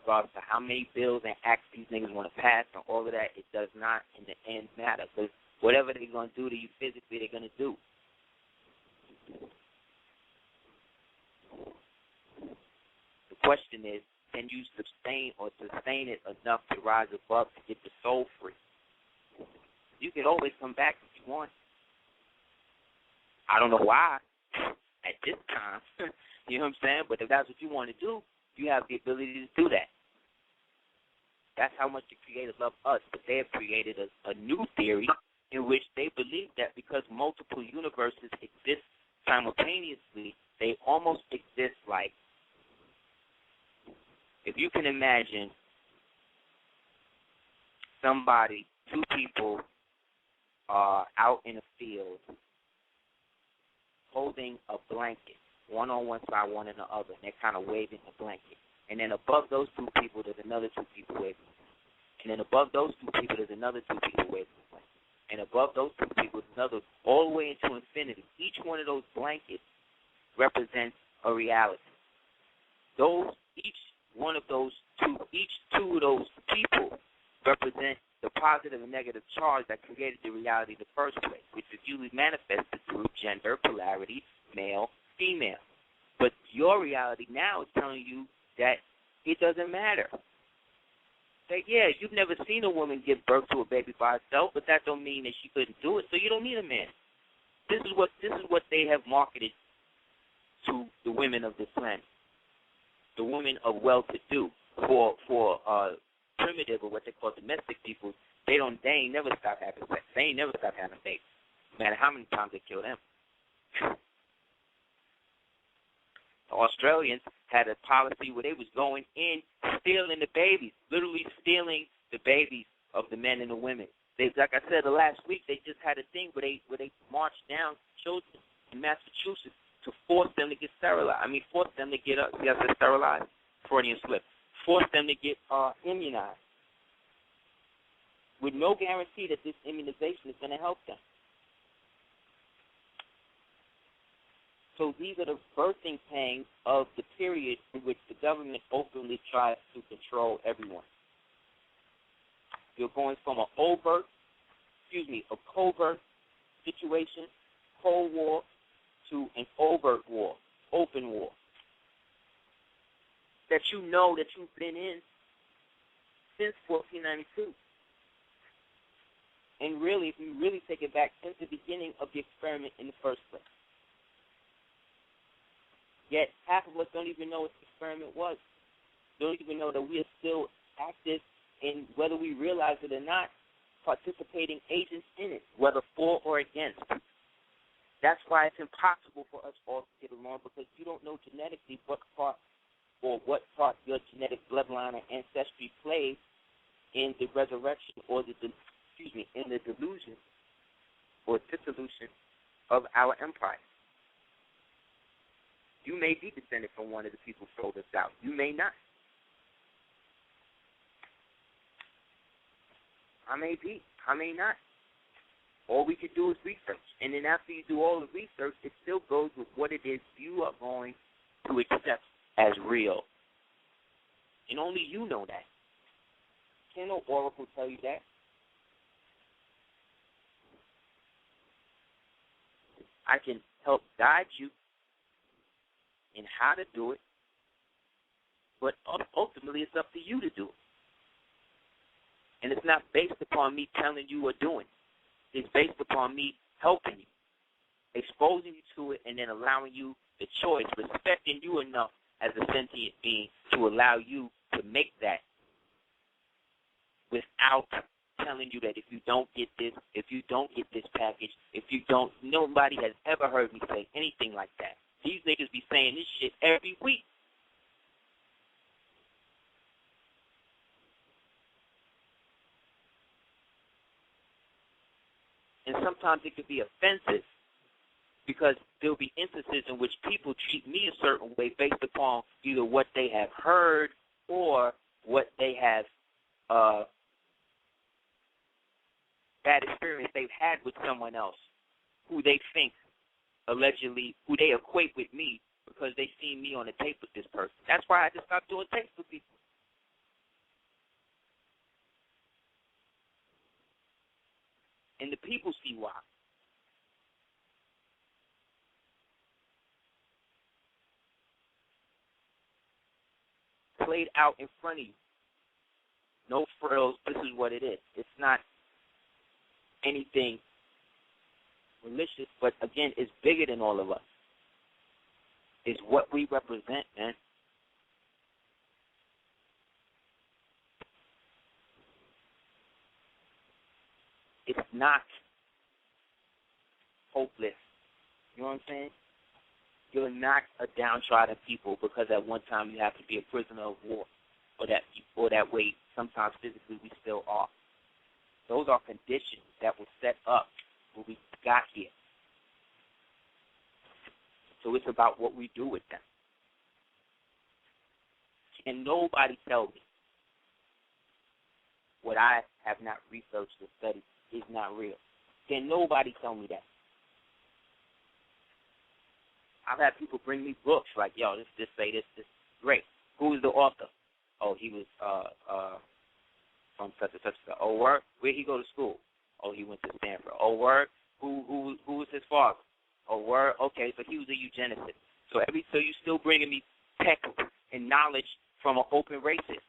Regardless of how many bills and acts these niggas want to pass and all of that, it does not in the end matter. Because whatever they're going to do to you physically, they're going to do. The question is, can you sustain it enough to rise above to get the soul free? You can always come back if you want. I don't know why at this time. You know what I'm saying? But if that's what you want to do, you have the ability to do that. That's how much the Creator loved us. But they have created a new theory in which they believe that because multiple universes exist simultaneously, they almost exist like, if you can imagine somebody, two people out in a field holding a blanket, one on one side, one on the other, and they're kind of waving the blanket. And then above those two people, there's another two people waving. And then above those two people, there's another two people waving the blanket. And above those two people, there's another, all the way into infinity. Each one of those blankets represents a reality. Each two of those people represent the positive and negative charge that created the reality in the first place, which is usually manifested through gender, polarity, male, female. But your reality now is telling you that it doesn't matter. That, yeah, you've never seen a woman give birth to a baby by herself, but that don't mean that she couldn't do it, so you don't need a man. This is what they have marketed to the women of this planet, the women of well-to-do. For primitive or what they call domestic people, they ain't never stop having sex. They ain't never stop having babies, no matter how many times they kill them. The Australians had a policy where they was going in, stealing the babies, literally stealing the babies of the men and the women. They, like I said, the last week they just had a thing where they marched down children in Massachusetts to force them to get sterilized. Force them to get sterilized. Freudian slip. Force them to get immunized, with no guarantee that this immunization is going to help them. So these are the birthing pangs of the period in which the government openly tries to control everyone. You're going from a covert situation, Cold War, to an overt war, open war, that you know that you've been in since 1492. And really, if you really take it back, since the beginning of the experiment in the first place. Yet half of us don't even know what the experiment was. Don't even know that we are still active in, whether we realize it or not, participating agents in it, whether for or against. That's why it's impossible for us all to get along, because you don't know genetically what part your genetic bloodline or ancestry plays in the resurrection or in the delusion or dissolution of our empire. You may be descended from one of the people who sold us out. You may not. I may be. I may not. All we could do is research. And then after you do all the research, it still goes with what it is you are going to accept as real. And only you know that. Can no oracle tell you that? I can help guide you in how to do it, but ultimately it's up to you to do it. And it's not based upon me telling you or doing. It's based upon me helping you, exposing you to it, and then allowing you the choice, respecting you enough as a sentient being to allow you to make that without telling you that if you don't get this, if you don't get this package, if you don't, nobody has ever heard me say anything like that. These niggas be saying this shit every week. And sometimes it could be offensive because there'll be instances in which people treat me a certain way based upon either what they have heard or what they have, bad experience they've had with someone else who they think allegedly, who they equate with me because they see me on a tape with this person. That's why I just stopped doing tapes with people. And the people see why. Played out in front of you. No frills. This is what it is. It's not anything malicious, but again, it's bigger than all of us. It's what we represent, man. It's not hopeless. You know what I'm saying? You're not a downtrodden people because at one time you have to be a prisoner of war, or that way sometimes physically we still are. Those are conditions that were set up when we got here. So it's about what we do with them. And nobody tell me what I have not researched or studied is not real. Can nobody tell me that? I've had people bring me books like, yo, this say this great. Who is the author? Oh, he was from such and such. Oh, word? Where'd he go to school? Oh, he went to Stanford. Oh, word? Who was his father? Oh, word? Okay, so he was a eugenicist. So you still bringing me tech and knowledge from an open racist.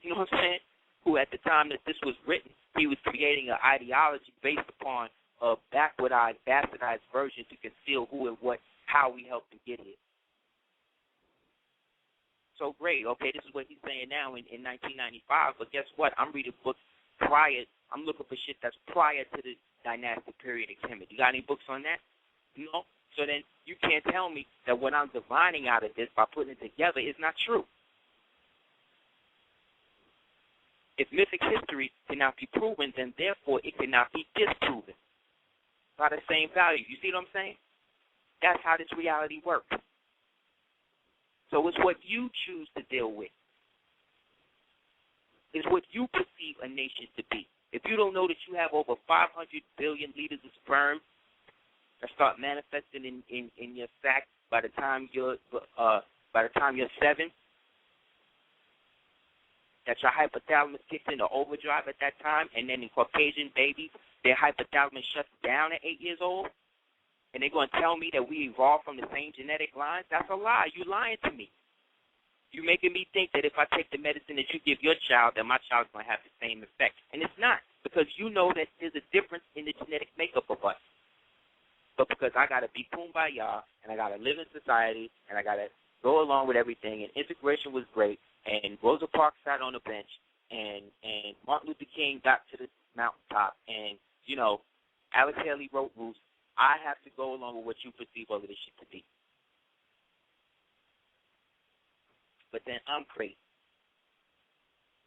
You know what I'm saying? Who at the time that this was written, he was creating an ideology based upon a backwardized, bastardized version to conceal who and what, how we helped him get here. So great, okay, this is what he's saying now in 1995, but guess what? I'm reading books I'm looking for shit that's prior to the dynastic period in Kemet. You got any books on that? No? So then you can't tell me that what I'm divining out of this by putting it together is not true. If mythic history cannot be proven, then therefore it cannot be disproven by the same value. You see what I'm saying? That's how this reality works. So it's what you choose to deal with. It's what you perceive a nation to be. If you don't know that you have over 500 billion liters of sperm that start manifesting in your sac by the time you're 7, that your hypothalamus kicks into overdrive at that time, and then in Caucasian babies, their hypothalamus shuts down at 8 years old, and they're going to tell me that we evolved from the same genetic lines? That's a lie. You're lying to me. You're making me think that if I take the medicine that you give your child, that my child's going to have the same effect. And it's not. because you know that there's a difference in the genetic makeup of us. But because I got to be kumbaya, and I got to live in society, and I got to go along with everything, and integration was great, and Rosa Parks sat on the bench, and Martin Luther King got to the mountaintop, and, you know, Alex Haley wrote rules, I have to go along with what you perceive all of this shit to be. But then I'm crazy.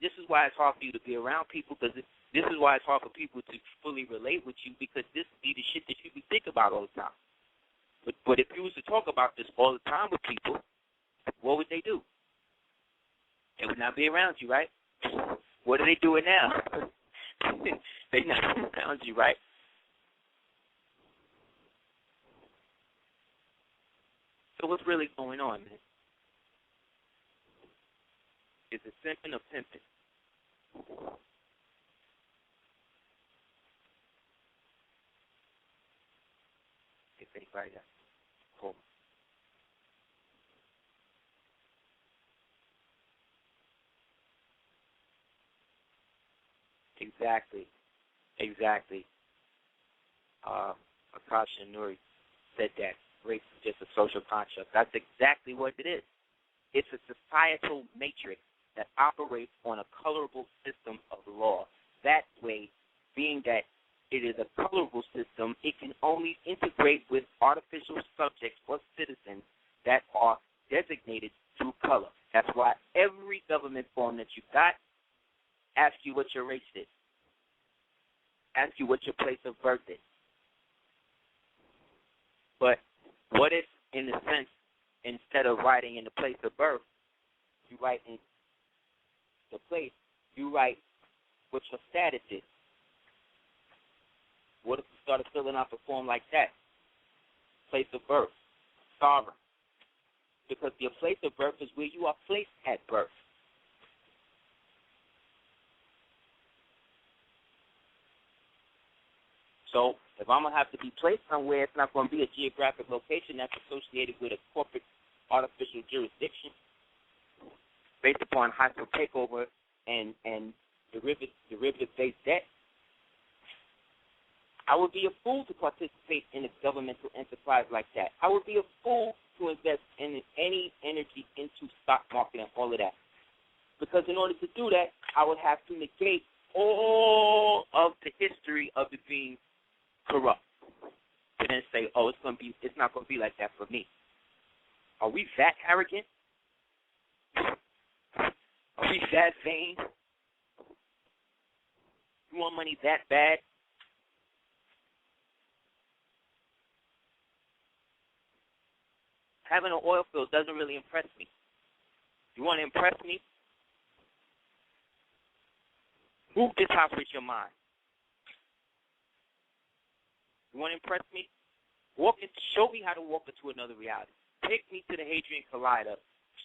This is why it's hard for you to be around people, because this is why it's hard for people to fully relate with you, because this be the shit that you be think about all the time. But if you was to talk about this all the time with people, what would they do? They would not be around you, right? What are they doing now? They're not around you, right? So what's really going on, man? Is it simping or pimping? If anybody got cool. Exactly. Akasha Nuri said that race is just a social construct. That's exactly what it is. It's a societal matrix that operates on a colorable system of law. That way, being that it is a colorable system, it can only integrate with artificial subjects or citizens that are designated through color. That's why every government form that you got asks you what your race is, asks you what your place of birth is. But what if, in a sense, instead of writing in the place of birth, you write in the place, you write what your status is? What if you started filling out a form like that? Place of birth, sovereign. Because your place of birth is where you are placed at birth. So if I'm going to have to be placed somewhere, it's not going to be a geographic location that's associated with a corporate artificial jurisdiction based upon hostile takeover and derivative-based debt. I would be a fool to participate in a governmental enterprise like that. I would be a fool to invest in any energy into stock market and all of that. Because in order to do that, I would have to negate all of the history of it being corrupt. To then say, oh, it's not going to be like that for me. Are we that arrogant? Are we that vain? You want money that bad? Having an oil field doesn't really impress me. You want to impress me? Move this house with your mind. You want to impress me? Show me how to walk into another reality. Take me to the Hadrian Collider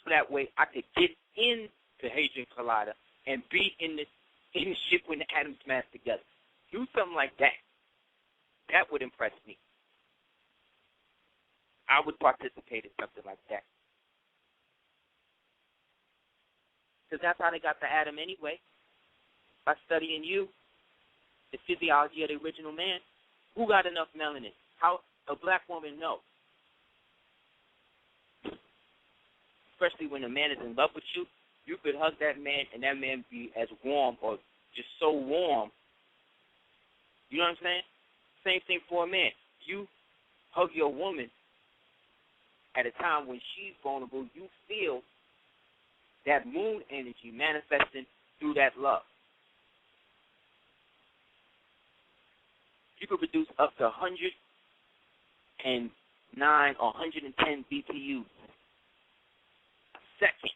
so that way I could get in the Hadrian Collider and be in the ship when the atoms smash together. Do something like that. That would impress me. I would participate in something like that. Because that's how they got the atom anyway. By studying you, the physiology of the original man. Who got enough melanin? How a black woman knows. Especially when a man is in love with you, you could hug that man and that man be as warm or just so warm. You know what I'm saying? Same thing for a man. You hug your woman at a time when she's vulnerable, you feel that moon energy manifesting through that love. You could produce up to 109 or 110 BTUs a second.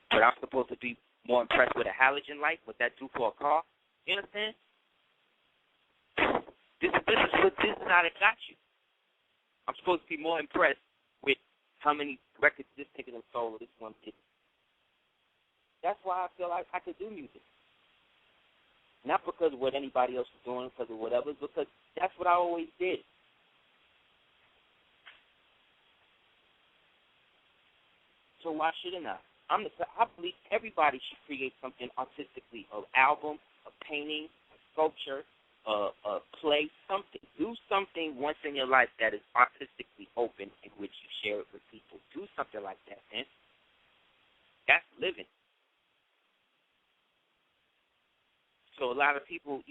But I'm supposed to be more impressed with a halogen light, what that do for a car. You understand? This is how they got you. I'm supposed to be more impressed with how many records this particular sold or this one did. That's why I feel like I could do music. Not because of what anybody else is doing, because of whatever, because that's what I always did. So why shouldn't I? I believe everybody everybody should create something artistically, an album, a painting, a sculpture, a play, something. Do something once in your life that is artistically open in which you share it with people. Do something like that, man. That's living. So a lot of people,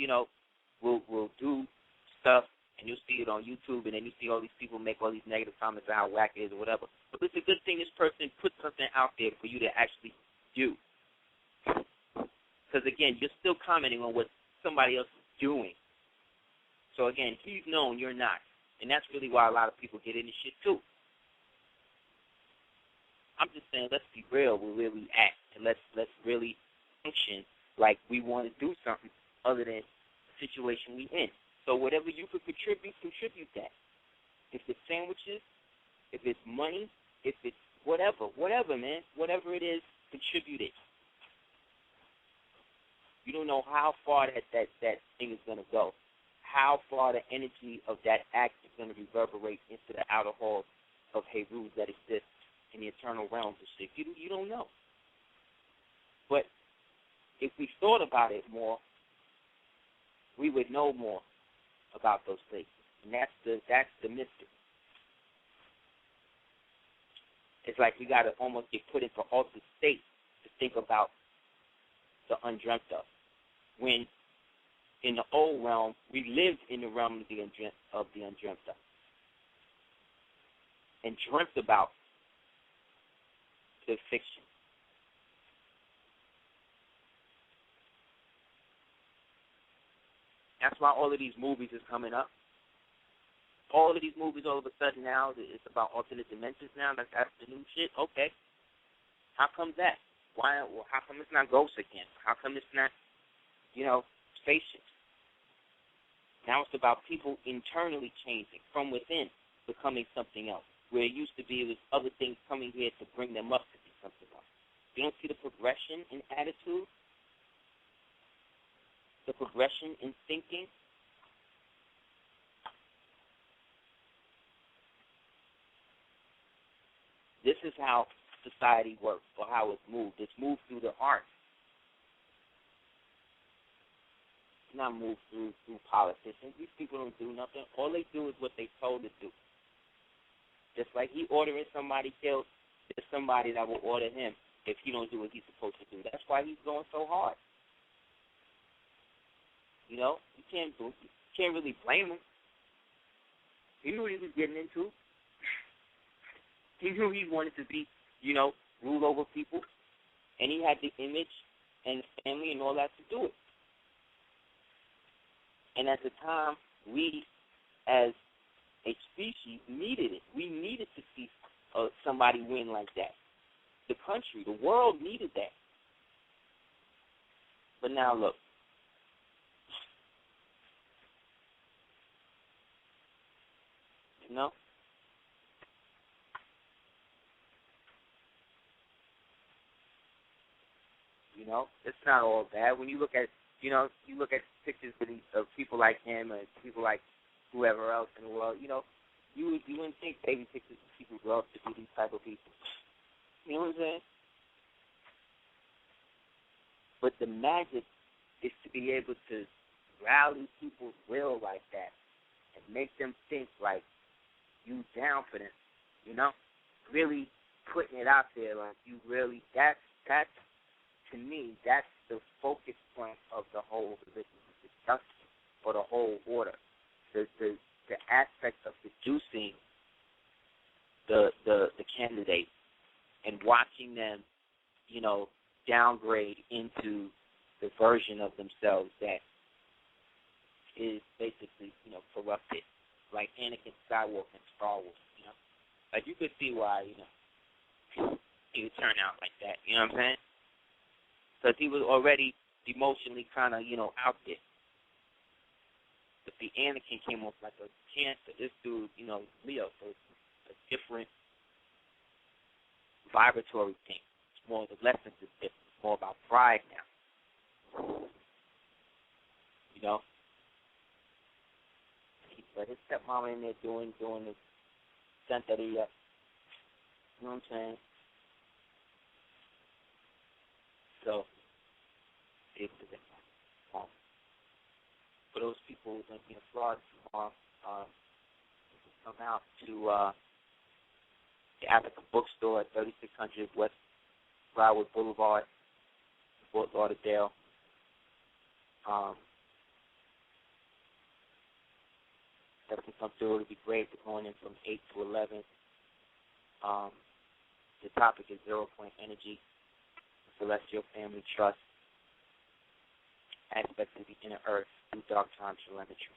will do stuff, and you'll see it on YouTube, and then you see all these people make all these negative comments about how whack it is or whatever. But it's a good thing this person put something out there for you to actually do. Because, again, you're still commenting on what somebody else is doing. So, again, he's known, you're not. And that's really why a lot of people get into shit, too. I'm just saying, let's be real with where we at, and let's really function like we want to do something other than the situation we in. So whatever you could contribute that. If it's sandwiches, if it's money, if it's whatever, man. Whatever it is, contribute it. You don't know how far that thing is going to go, how far the energy of that act is going to reverberate into the outer halls of Heru that exist in the eternal realms of shit. You don't know. But if we thought about it more, we would know more about those places. And that's the mystery. It's like we got to almost get put into altered state to think about the undreamt of. When in the old realm, we lived in the realm of the undreamt of. And dreamt about the fiction. That's why all of these movies is coming up. All of these movies all of a sudden now, it's about alternate dimensions now. That's the new shit. Okay. How come that? Why? Well, how come it's not ghosts again? How come it's not, spaceships? Now it's about people internally changing from within, becoming something else. Where it used to be, it was other things coming here to bring them up to be something else. You don't see the progression in attitude? The progression in thinking? This is how society works, or how it's moved. It's moved through the arts. It's not moved through politicians. These people don't do nothing. All they do is what they told to do. Just like he ordering somebody killed, there's somebody that will order him if he don't do what he's supposed to do. That's why he's going so hard. You can't really blame him. He knew what he was getting into. He knew he wanted to be, rule over people, and he had the image and the family and all that to do it. And at the time, we, as a species, needed it. We needed to see somebody win like that. The country, the world needed that. But now look. It's not all bad. When you look at, you look at pictures of people like him and people like whoever else in the world, you wouldn't think baby pictures of people grow up to be these type of people. You know what I'm saying? But the magic is to be able to rally people's will like that and make them think like you down for them, Really putting it out there like you really, that's to me, that's the focus point of the whole religion, the discussion for the whole order. The aspect of seducing the candidate and watching them, downgrade into the version of themselves that is basically, corrupted, like Anakin Skywalker in Star Wars, Like you could see why, he would turn out like that, you know what I'm saying? Because he was already emotionally kind of, out there. But the Anakin came off like a cancer. This dude, Leo, so it's a different vibratory thing. It's more, the lessons is different. It's more about pride now. But his stepmama in there doing the santeria. You know what I'm saying? So, for those people who are going to be in Florida tomorrow, come out to the African Bookstore at 3600 West Broward Boulevard, Fort Lauderdale. Definitely come through. It'll be great. We're going in from 8 to 11. The topic is 0 Point Energy, Celestial Family Trust, aspects of the inner earth through dark time telemetry.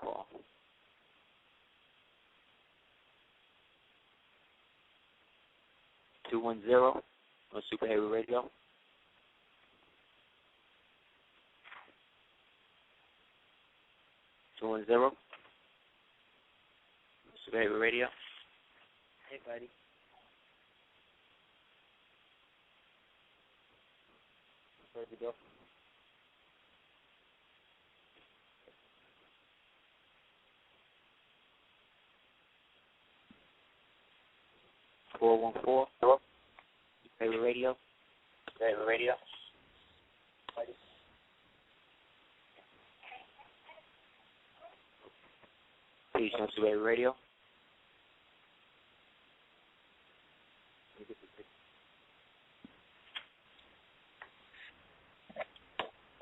Call. (210) on Super Heru Radio. Super Heru Radio. Hey, buddy. Where'd you go? (414) Hello? Super Heru Radio. Super Heru Radio. Please on Super Heru Radio.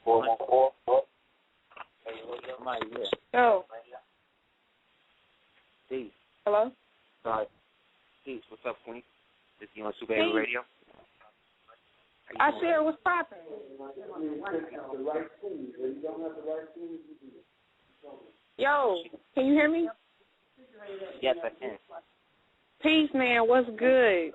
414. Somebody here. Oh. Steve. Hello? Sorry. Steve, what's up, Queen? This is on Super Heru Radio. Aseer, what's poppin'? Yo, can you hear me? Yes, I can. Peace, man. What's good?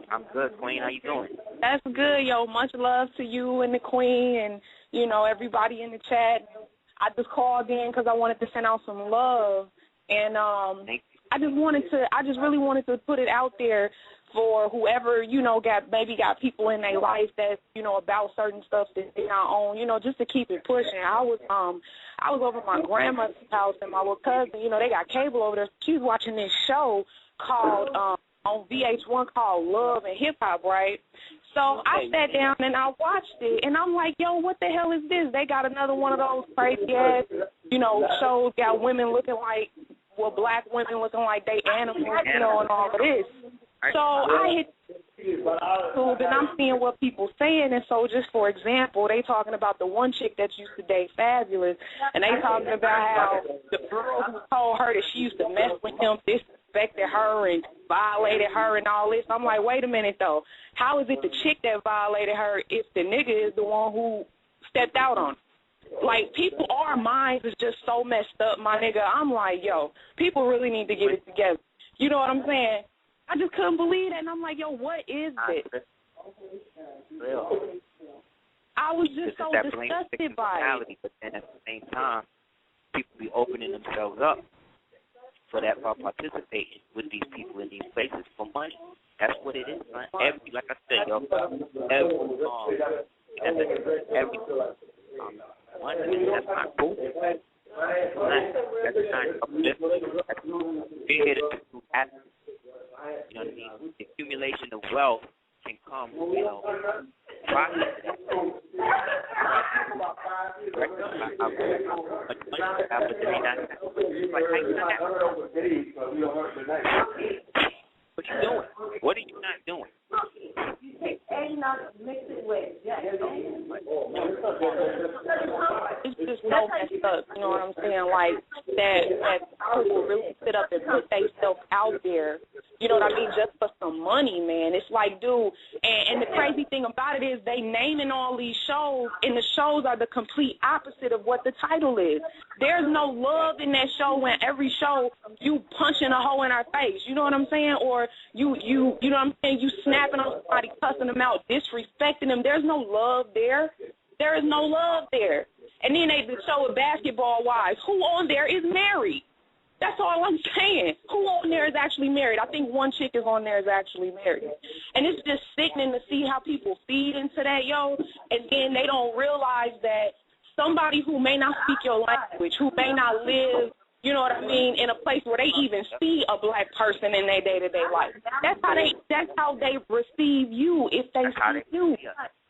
I'm good, Queen. How you doing? That's good, yo. Much love to you and the Queen and, you know, everybody in the chat. I just called in because I wanted to send out some love. And I just really wanted to put it out there for whoever, you know, got people in their life that, you know, about certain stuff that they not own, you know, just to keep it pushing. I was over at my grandmother's house and my little cousin, you know, they got cable over there. She's watching this show called on VH1 called Love and Hip Hop, right? So I sat down and I watched it, and I'm like, yo, what the hell is this? They got another one of those crazy ass, you know, shows, got women looking like, well, black women looking like they animals, you know, and all of this. So I hit YouTube and I'm seeing what people saying, and so just for example, they talking about the one chick that used to date Fabulous, and they talking about how the girl who told her that she used to mess with him disrespected her and violated her and all this. I'm like, wait a minute though, how is it the chick that violated her if the nigga is the one who stepped out on her? Like, people, our minds is just so messed up, my nigga. I'm like, yo, people really need to get it together. You know what I'm saying? I just couldn't believe that, and I'm like, yo, what is this? I was just so disgusted by it. But then at the same time, people be opening themselves up for that by participating with these people in these places for money. That's what it is, man. Like I said, yo, every money, that's not cool. That's not uplifting. We're here to happen. You know what I mean? The accumulation of wealth can come, you know, process What you doing? What are you not doing? It's just so messed up, you know what I'm saying? Like, that people really sit up and put themselves out there, you know what I mean, just for some money, man. It's like, dude, and the crazy thing about it is they naming all these shows, and the shows are the complete opposite of what the title is. There's no love in that show when every show you punching a hoe in her face, you know what I'm saying? Or you know what I'm saying, you snapping on somebody, cussing them out, disrespecting them. There's no love there. There is no love there. And then they show a Basketball Wives. Who on there is married? That's all I'm saying. Who on there is actually married? I think one chick is on there is actually married. And it's just sickening to see how people feed into that, yo, and then they don't realize that somebody who may not speak your language, who may not live you know what I mean, in a place where they even see a black person in their day-to-day life. That's how they receive you if they see you.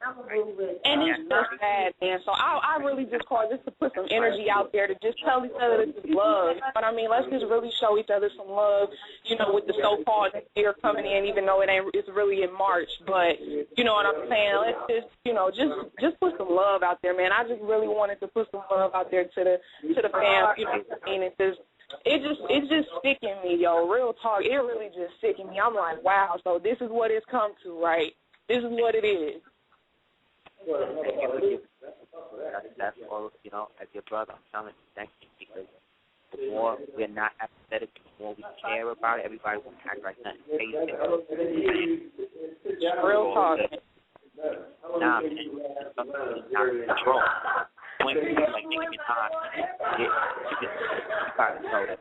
And it's just sad, man. So I really just call just to put some energy out there to just tell each other this is love. But I mean, let's just really show each other some love, you know, with the so-called year coming in, even though it's really in March. But you know what I'm saying? Let's just, you know, just put some love out there, man. I just really wanted to put some love out there to the fans, you know what I mean? It's just sicking me, yo. Real talk, it really just sicking me. I'm like, wow. So this is what it's come to, right? This is what it is. That's all, you know, as your brother, I'm telling you, thank you, because the more we're not apathetic, the more we care about it, everybody will act like nothing crazy. Real talk. Nah, man, it's something that's not in control. When people like Nicki Minaj, you gotta know that.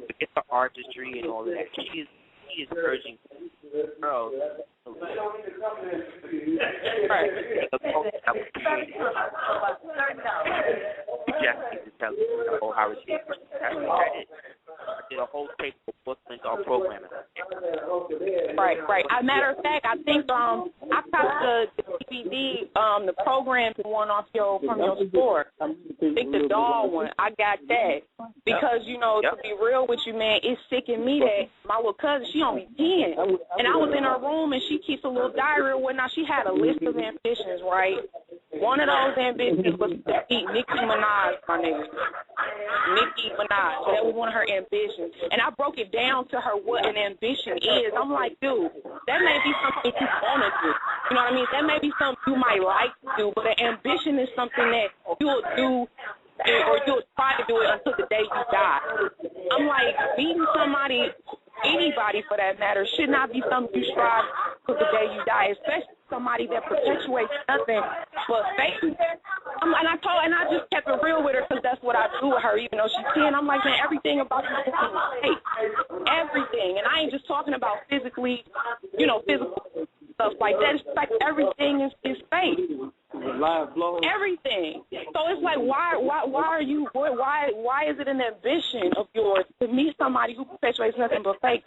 Forget the artistry and all of that. She is urging girls to live. Right. The quote that was created. Suggesting to tell you the whole Howard Stern. That's what that is. I did a whole tape for Brooklyn's programming. Right. As a matter of fact, I think I got the DVD, the program one from your store. I think the doll one. I got that because you know to be real with you, man, it's sicking me that my little cousin, she only 10, and I was in her room and she keeps a little diary or whatnot. She had a list of ambitions, right? One of those ambitions was to beat Nicki Minaj, my nigga. Nicki Minaj. That was one of her ambitions. And I broke it down to her what an ambition is. I'm like, dude, that may be something you want to do. You know what I mean? That may be something you might like to do, but an ambition is something that you'll do or you'll try to do it until the day you die. I'm like, beating somebody, anybody for that matter, should not be something you strive for the day you die, especially somebody that perpetuates nothing but fake. And I just kept it real with her because that's what I do with her, even though she's 10. I'm like, man, everything about this is fake. Everything. And I ain't just talking about physically, you know, physical stuff like that. It's like everything is fake. Everything. So it's like, why is it an ambition of yours to meet somebody who perpetuates nothing but fake?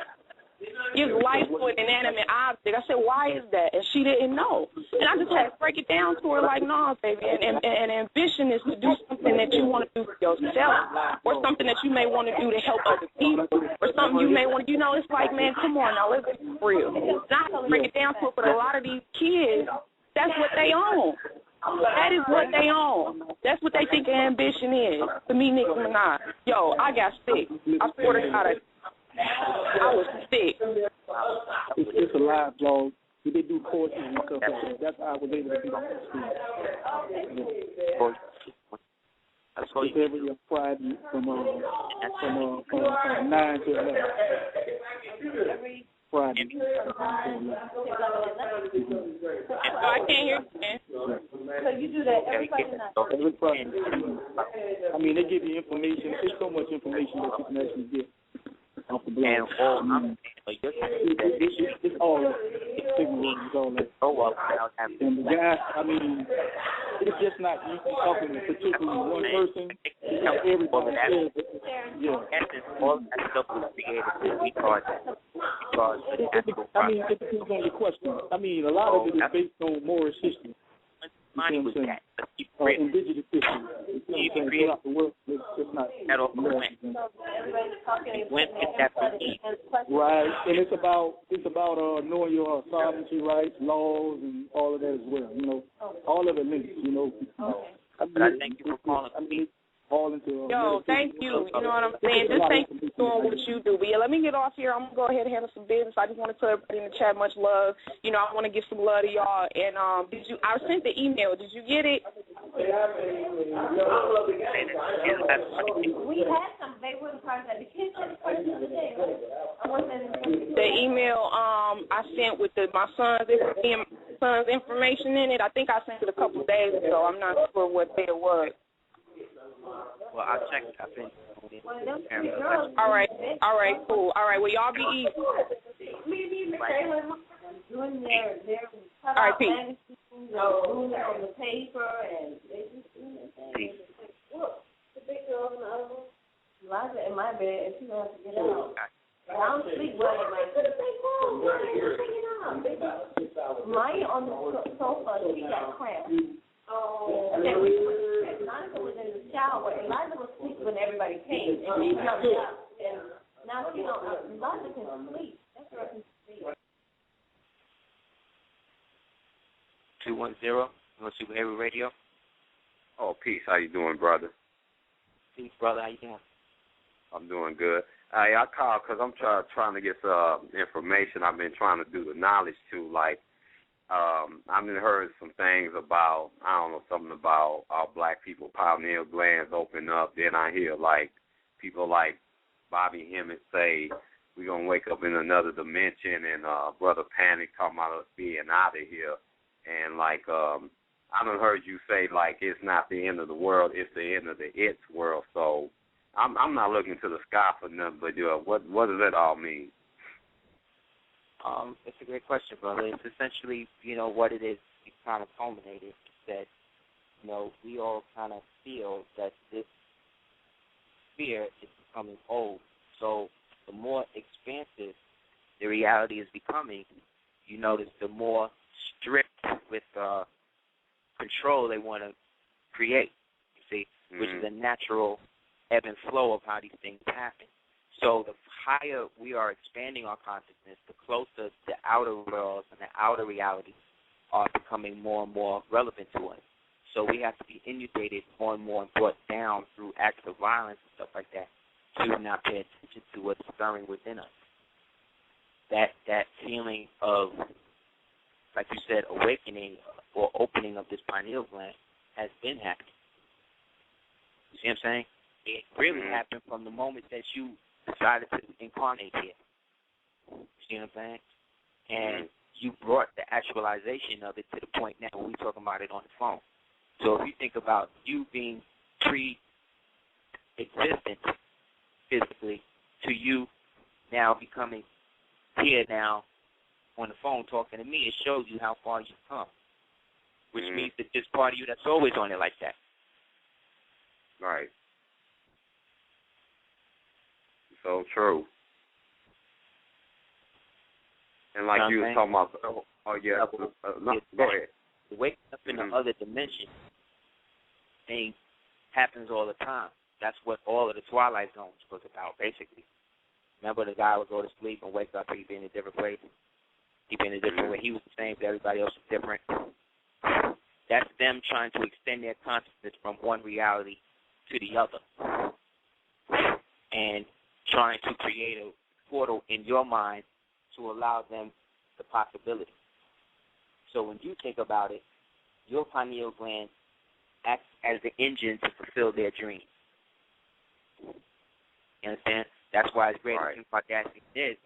Gives life to an inanimate object. I said, why is that? And she didn't know. And I just had to break it down to her like, no, baby. And ambition is to do something that you want to do for yourself, or something that you may want to do to help other people, or something you may want to, you know, it's like, man, come on now, let's be real. And I have to break it down to her, but a lot of these kids, that's what they own. That is what they own. That's what they think ambition is. To me, Nicki Minaj. Yo, I got sick. I swear to God, I was sick. It's a live blog. They do courses and stuff like that. That's how I was able to do that. It's every Friday from 9 to 11. Friday. I can't hear you, man. So you do that every Friday night? I mean, they give you information. There's so much information that you can actually get. Off the blog. And all I'm saying, it's all that. And the guy, I mean, it's just not you talking to particularly one person. Everybody says, all that stuff was created because I mean, it depends on your question. I mean, a lot of it is based on Morris history. Money was that. Indigenous history. Throughout the world, it's not. That all went. Went is that for me. Right, and it's about knowing your sovereignty rights, laws, and all of that as well. You know, all of it links. You know. But I thank you for calling me. Yo, thank you. You know what I'm saying? Just thank you for doing what you do. But yeah, let me get off here. I'm going to go ahead and handle some business. I just want to tell everybody in the chat much love. You know, I want to give some love to y'all. And I sent the email. Did you get it? We had some. They were the person that the kids had the question of the day. The email I sent with my son's information in it. I think I sent it a couple days ago. I'm not sure what day it was. Well, I'll check it. I've been. All right, cool. All right, well, y'all be easy. Doing their all right, peace. on the paper and my bed, and she's going to have to get out. I don't sleep well at night. Maya on the sofa, she got cramps. Monica was in the shower. Eliza was asleep when everybody came, and she jumped up. And now she don't. Eliza can sleep. That's where I can sleep. 210. Super Heru Radio. Oh, peace. How you doing, brother? Peace, brother. How you doing? I'm doing good. Hey, I called because I'm trying to get some information. I've been trying to do the knowledge too. Like, I've been heard some things about, I don't know, something about black people pineal glands open up. Then I hear like people like Bobby Hemmett say we're gonna wake up in another dimension, and Brother Panic talking about us being out of here. And like I done heard you say like it's not the end of the world, it's the end of the its world. So I'm not looking to the sky for nothing, but what does that all mean? It's a great question, brother. It's essentially, what it is. It kind of culminated that, we all kind of feel that this sphere is becoming old. So the more expansive the reality is becoming, you notice the more strict with control they want to create, you see, which is a natural ebb and flow of how these things happen. So the higher we are expanding our consciousness, the closer the outer worlds and the outer realities are becoming more and more relevant to us. So we have to be inundated more and more and brought down through acts of violence and stuff like that to not pay attention to what's stirring within us. That feeling of, like you said, awakening or opening of this pineal gland has been happening. You see what I'm saying? It really happened from the moment that you decided to incarnate here. You see what I'm saying? And you brought the actualization of it to the point now when we're talking about it on the phone. So if you think about you being pre-existent physically to you now becoming here now on the phone talking to me, it shows you how far you've come, which means that there's part of you that's always on it like that. Right. So true. And like you were talking about, go ahead. Waking up in the other dimension thing happens all the time. That's what all of the Twilight Zone was about, basically. Remember, the guy would go to sleep and wake up, he'd be in a different place. He'd be in a different way. He was the same, but everybody else was different. That's them trying to extend their consciousness from one reality to the other and trying to create a portal in your mind to allow them the possibility. So when you think about it, your pineal gland acts as the engine to fulfill their dreams. You understand? That's why it's great that Kardashian did.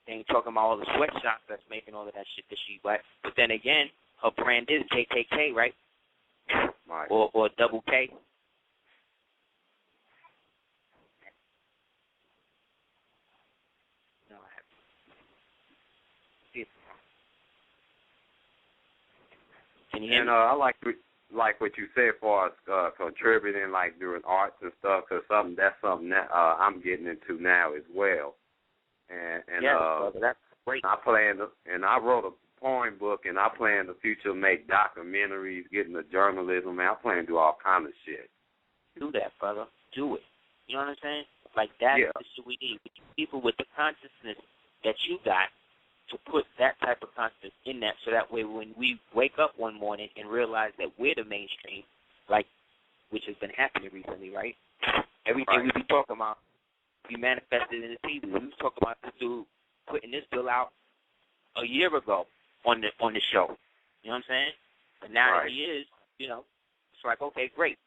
They ain't talking about all the sweatshops that's making all of that shit that she wet. But then again, her brand is KKK, right? Or double K. No, I haven't. Can you hear me? I like what you said for us contributing, like doing arts and stuff, because that's something that I'm getting into now as well. And brother, that's great. I wrote a poem book, and I plan in the future to make documentaries, get into journalism, man. I plan to do all kind of shit. Do that, brother. Do it. You know what I'm saying? Like that's the shit we need. People with the consciousness that you got to put that type of consciousness in that, so that way when we wake up one morning and realize that we're the mainstream, like which has been happening recently, right? Everything we be talking about, we manifested in the TV. We was talking about this dude putting this bill out a year ago on the show. You know what I'm saying? But now that he is, it's like, okay, great.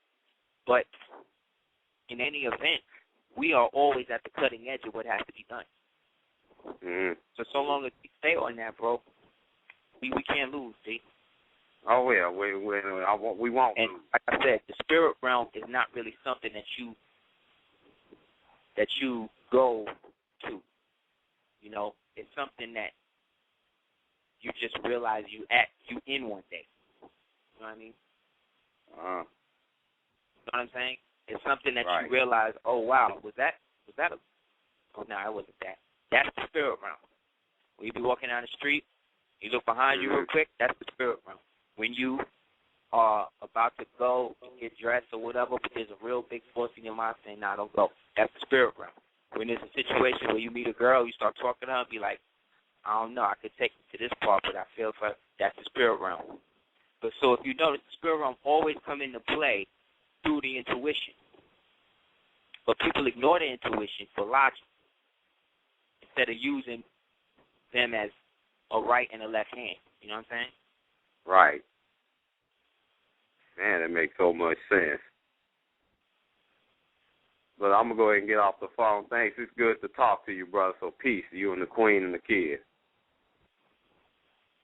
But in any event, we are always at the cutting edge of what has to be done. So long as we stay on that, bro, we can't lose, see? Oh, yeah, we won't and lose. Like I said, the spirit realm is not really something that you go to. It's something that you just realize you in one day. You know what I mean? You know what I'm saying? It's something that you realize, oh, wow, was that Was that a? Oh no, it wasn't that. That's the spirit realm. When you be walking down the street, you look behind you real quick. That's the spirit realm. When you are about to go and get dressed or whatever, but there's a real big force in your mind saying, "Nah, don't go." That's the spirit realm. When there's a situation where you meet a girl, you start talking to her, be like, "I don't know, I could take you to this part, but I feel for that's the spirit realm." But so if you notice, the spirit realm always come into play through the intuition. But people ignore the intuition for logic instead of using them as a right and a left hand. You know what I'm saying? Right. Man, that makes so much sense. But I'm going to go ahead and get off the phone. Thanks. It's good to talk to you, brother. So peace, you and the queen and the kid.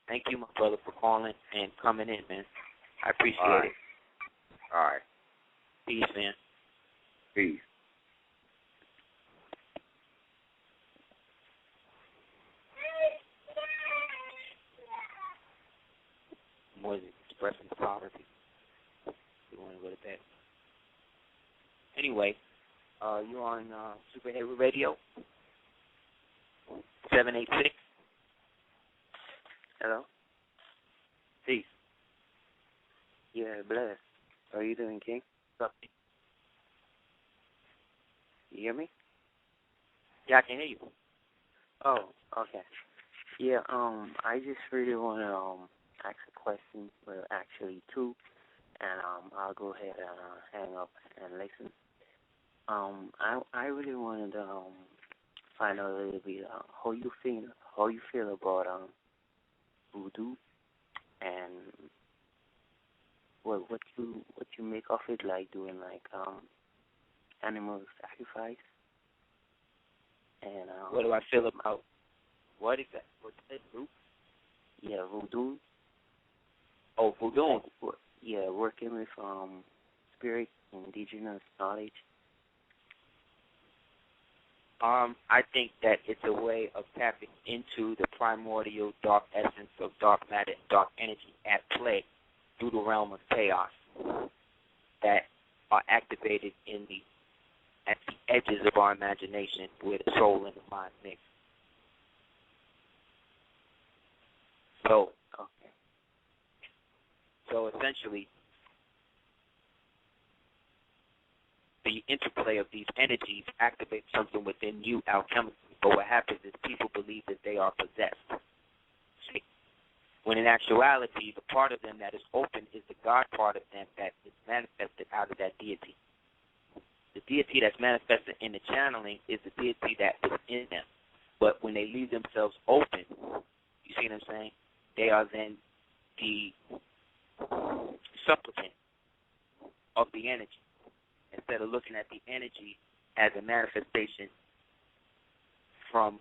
Thank you, my brother, for calling and coming in, man. I appreciate it. All right. Peace, man. Peace. More than expressing poverty. You want to go to bed. Anyway, you're on Super Heru Radio. 786. Hello? Peace. Yeah, bless. How are you doing, King? What's up? You hear me? Yeah, I can hear you. Oh, okay. Yeah, I just really want to ask a question, well, actually two, and I'll go ahead and hang up and listen. I really wanted to find out a little bit how you feel about voodoo, and what you make of it, like doing like animal sacrifice. And what do I feel about what is that? What's that group? Yeah, voodoo. Oh, voodoo. Yeah, working with spirit, indigenous knowledge. I think that it's a way of tapping into the primordial dark essence of dark matter, dark energy at play through the realm of chaos that are activated at the edges of our imagination where the soul and the mind mix. So essentially, the interplay of these energies activates something within you alchemically. But what happens is people believe that they are possessed. See? When in actuality, the part of them that is open is the God part of them that is manifested out of that deity. The deity that's manifested in the channeling is the deity that is in them. But when they leave themselves open, you see what I'm saying? They are then the supplicant of the energy, instead of looking at the energy as a manifestation from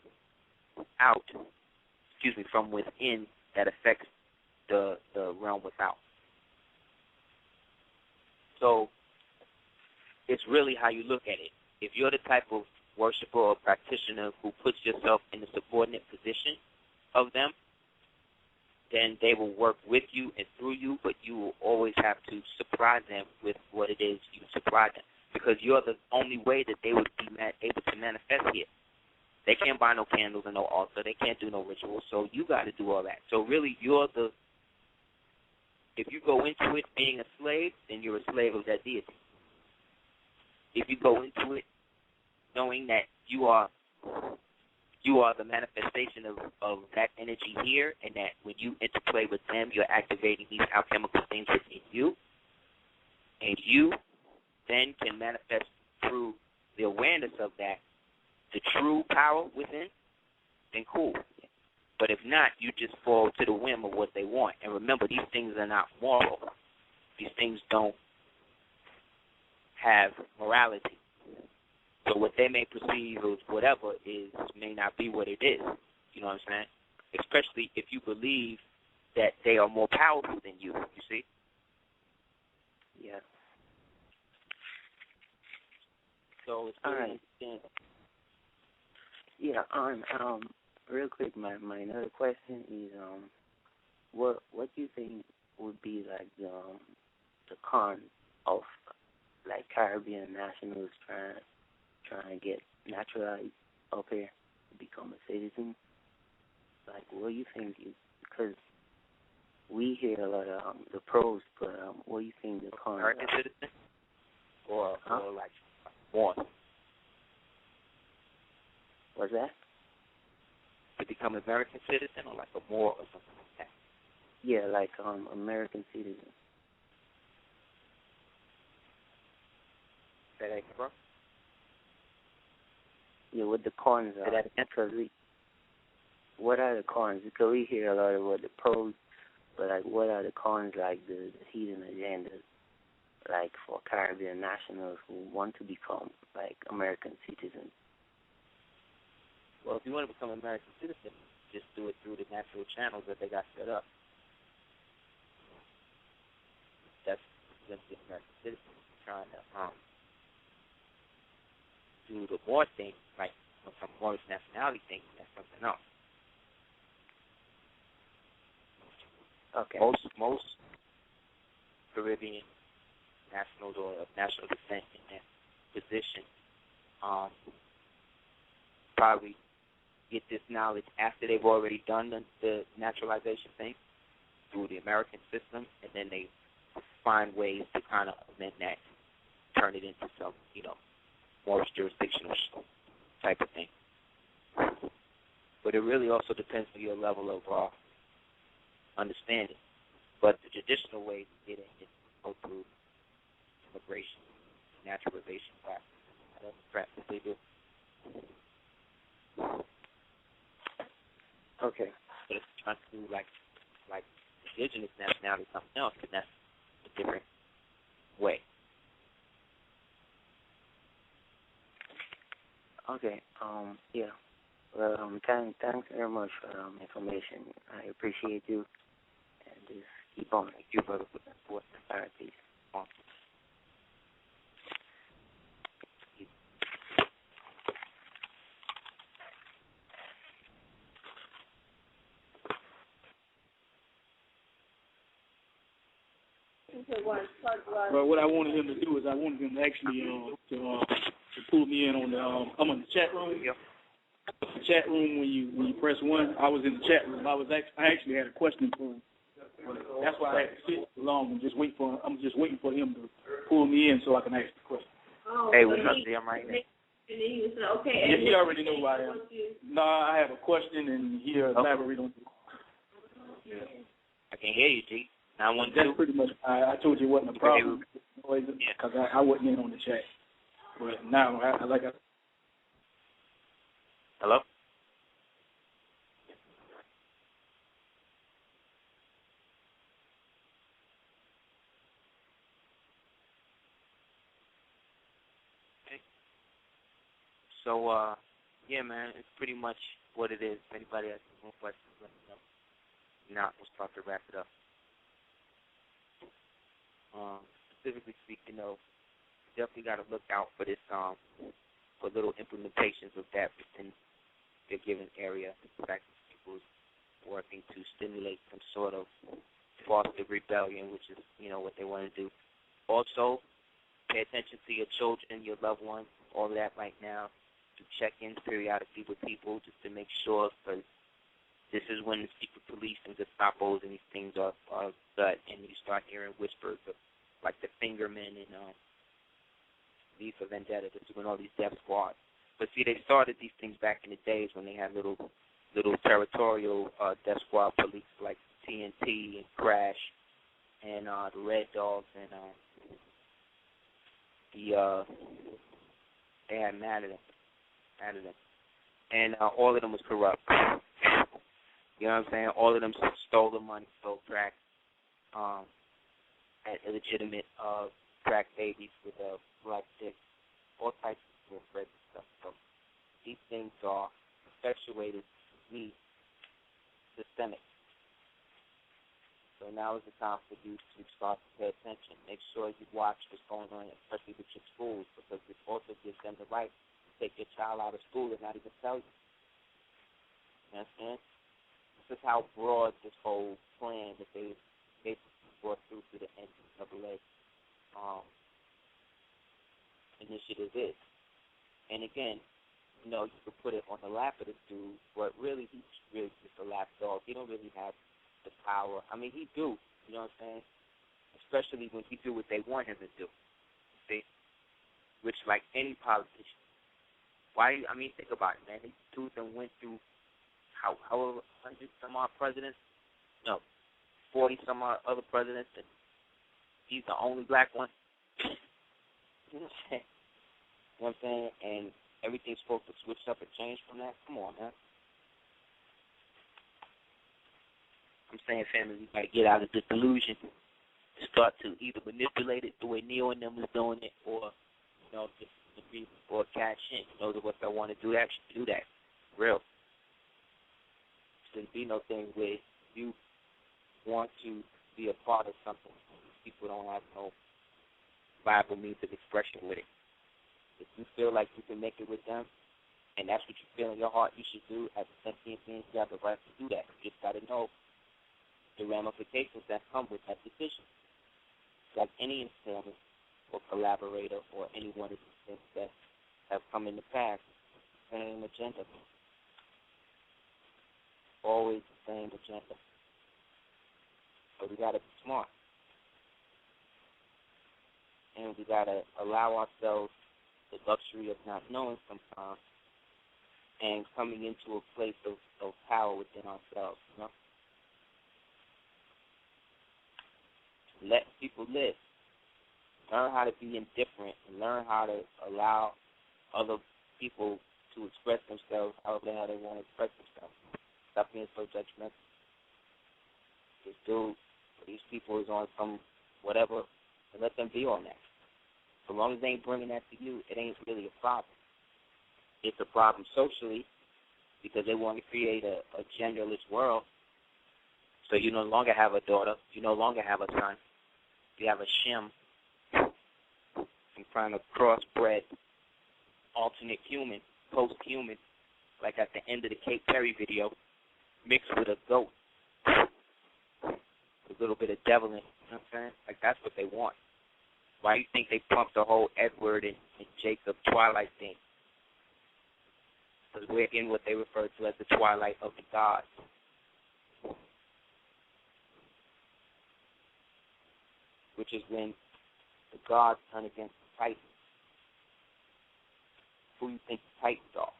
within that affects the realm without. So it's really how you look at it. If you're the type of worshiper or practitioner who puts yourself in the subordinate position of them, then they will work with you and through you, but you will always have to supply them with what it is you supply them, because you're the only way that they would be able to manifest here. They can't buy no candles and no altar. They can't do no rituals, so you got to do all that. So really, if you go into it being a slave, then you're a slave of that deity. If you go into it knowing that you are the manifestation of that energy here, and that when you interplay with them, you're activating these alchemical things within you, and you then can manifest through the awareness of that the true power within, then cool. But if not, you just fall to the whim of what they want. And remember, these things are not moral. These things don't have morality. So what they may perceive as whatever may not be what it is. You know what I'm saying? Especially if you believe that they are more powerful than you see? Yeah. So it's really interesting. Yeah, real quick, my another question is, what do you think would be like the con of like Caribbean nationals trying to get naturalized up here to become a citizen, like, what do you think? Because we hear a lot of the pros, but what do you think the cons? American citizen, or like born? What's that? To become an American citizen, or like a more or something like that? Yeah, like American citizen. Say that, bro. Yeah, what the cons are? What are the cons? Because we hear a lot of what the pros, but like, what are the cons? Like the hidden agendas, like for Caribbean nationals who want to become like American citizens. Well, if you want to become an American citizen, just do it through the natural channels that they got set up. That's the American citizen trying to do the more thing, like some more nationality thing. That's something else. Okay. Most Caribbean nationals or of national descent in that position probably get this knowledge after they've already done the naturalization thing through the American system, and then they find ways to kind of amend that, turn it into some, more jurisdictional type of thing. But it really also depends on your level of understanding. But the traditional way to get in is go through immigration, naturalization practice. That's the practice they do. Okay. But if you're trying to do like indigenous nationality, something else, then that's a different way. Okay. Yeah. Well, thanks very much for information. I appreciate you, and just keep on. Thank you, brother, for that support. All right, peace. Well, what I wanted him to do is I wanted him to actually to pull me in on the I'm in the chat room. Yep. The chat room when you press 1, I was in the chat room. I actually had a question for him. That's why I had to sit so long and just wait for him. I'm just waiting for him to pull me in so I can ask the question. Oh, hey, what's up, I'm right here. And then you said, okay. Yeah, he already knew who I am. No, I have a question and he'll elaborate on it. Yeah. I can hear you, G. 912. That's pretty much. I told you it wasn't a problem because I wasn't in on the chat. But now, Hello? Okay. So, yeah, man, it's pretty much what it is. If anybody has more questions, let me know. If not, we'll start to wrap it up. Specifically speaking, definitely got to look out for this, for little implementations of that within the given area. In fact, people working to stimulate some sort of foster rebellion, which is, what they want to do. Also, pay attention to your children, your loved ones, all of that right now. Do check-ins periodically with people just to make sure, because this is when the secret police and Gestapos and these things are gut, and you start hearing whispers of, like the Fingermen and V for Vendetta, that's doing all these death squads. But see, they started these things back in the days when they had little territorial death squad police like TNT and Crash and the Red Dogs and they had mad at them. And all of them was corrupt. You know what I'm saying? All of them stole the money, stole crack, had illegitimate crack babies with black dicks, all types of crazy stuff. So these things are perpetuated to be systemic. So now is the time for you to start to pay attention. Make sure you watch what's going on, especially with your schools, because it also gives them the right to take your child out of school and not even tell you. You understand? This is how broad this whole plan that they basically brought through to the NCAA initiative is. And again, you could put it on the lap of this dude, but really he's really just a lap dog. He don't really have the power. I mean, he do, you know what I'm saying? Especially when he do what they want him to do. See? Which, like any politician. Why? I mean, think about it, man. These dudes that went through however 100-some-odd presidents, 40-some-odd other presidents, and he's the only black one. You know what I'm saying? And everything's supposed to switch up and change from that? Come on, man. I'm saying, family, we got to get out of this delusion and start to either manipulate it the way Neo and them was doing it, or, just or cash in. What I want to do, actually do that. Real. Shouldn't be no thing where you want to be a part of something. People don't have no viable means of expression with it. If you feel like you can make it with them, and that's what you feel in your heart you should do, as a sentient being, you have the right to do that. You just got to know the ramifications that come with that decision. Like any informant or collaborator or anyone that have come in the past, same agenda. Always the same agenda. So we got to be smart. And we got to allow ourselves the luxury of not knowing sometimes and coming into a place of power within ourselves, Let people live. Learn how to be indifferent and learn how to allow other people to express themselves however the hell they want to express themselves. Stop being so judgmental. This dude, these people is on some whatever, and let them be on that. So long as they ain't bringing that to you, it ain't really a problem. It's a problem socially because they want to create a genderless world. So you no longer have a daughter. You no longer have a son. You have a shim. Some kind of crossbred, alternate human, post-human, like at the end of the Kate Perry video, mixed with a goat. A little bit of devil in it, you know what I'm saying? Like, that's what they want. Why do you think they pumped the whole Edward and Jacob Twilight thing? Because we're in what they refer to as the twilight of the gods. Which is when the gods turn against the Titans. Who do you think the Titans are?